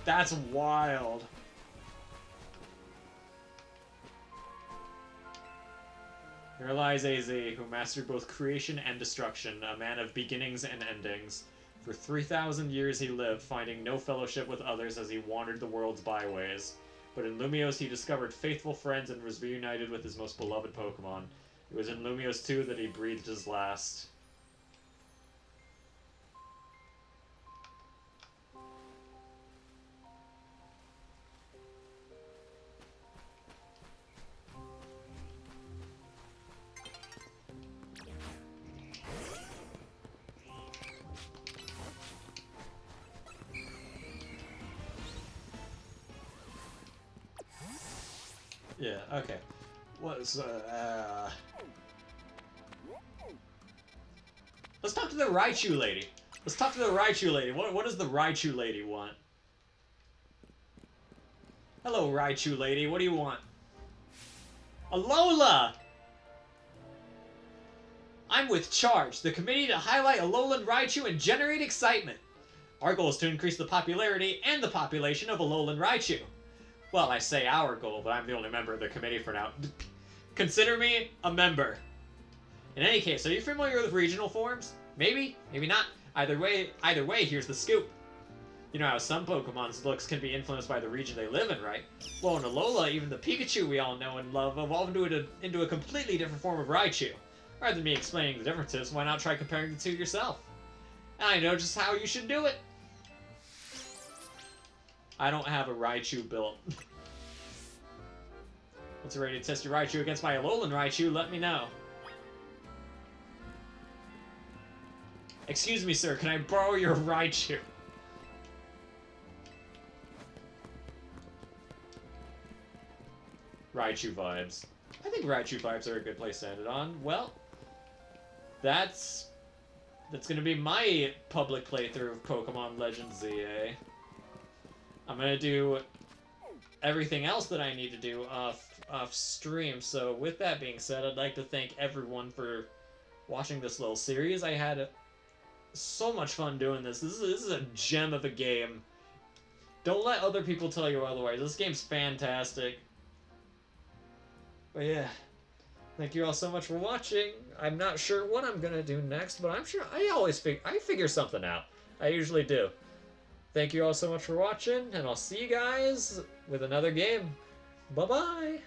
That's wild. Here lies AZ, who mastered both creation and destruction, a man of beginnings and endings. For 3,000 years he lived, finding no fellowship with others as he wandered the world's byways. But in Lumiose he discovered faithful friends and was reunited with his most beloved Pokemon. It was in Lumiose 2 that he breathed his last. Yeah, okay. Let's talk to the Raichu lady. Let's talk to the Raichu lady. What does the Raichu lady want? Hello, Raichu lady. What do you want? Alola! I'm with Charge, the committee to highlight Alolan Raichu and generate excitement. Our goal is to increase the popularity and the population of Alolan Raichu. Well, I say our goal, but I'm the only member of the committee for now. Consider me a member. In any case, are you familiar with regional forms? Maybe, maybe not. Either way, here's the scoop. You know how some Pokemon's looks can be influenced by the region they live in, right? Well, in Alola, even the Pikachu we all know and love evolved into a completely different form of Raichu. Rather than me explaining the differences, why not try comparing the two yourself? And I know just how you should do it. I don't have a Raichu built. Once you're ready to test your Raichu against my Alolan Raichu, let me know. Excuse me, sir, can I borrow your Raichu? Raichu vibes. I think Raichu vibes are a good place to end it on. Well, that's gonna be my public playthrough of Pokemon Legends ZA. I'm gonna do everything else that I need to do off stream. So with that being said, I'd like to thank everyone for watching this little series. I had so much fun doing this. This is a gem of a game. Don't let other people tell you otherwise. This game's fantastic. But yeah, thank you all so much for watching. I'm not sure what I'm gonna do next, but I'm sure I figure something out. I usually do. Thank you all so much for watching, and I'll see you guys with another game. Bye-bye!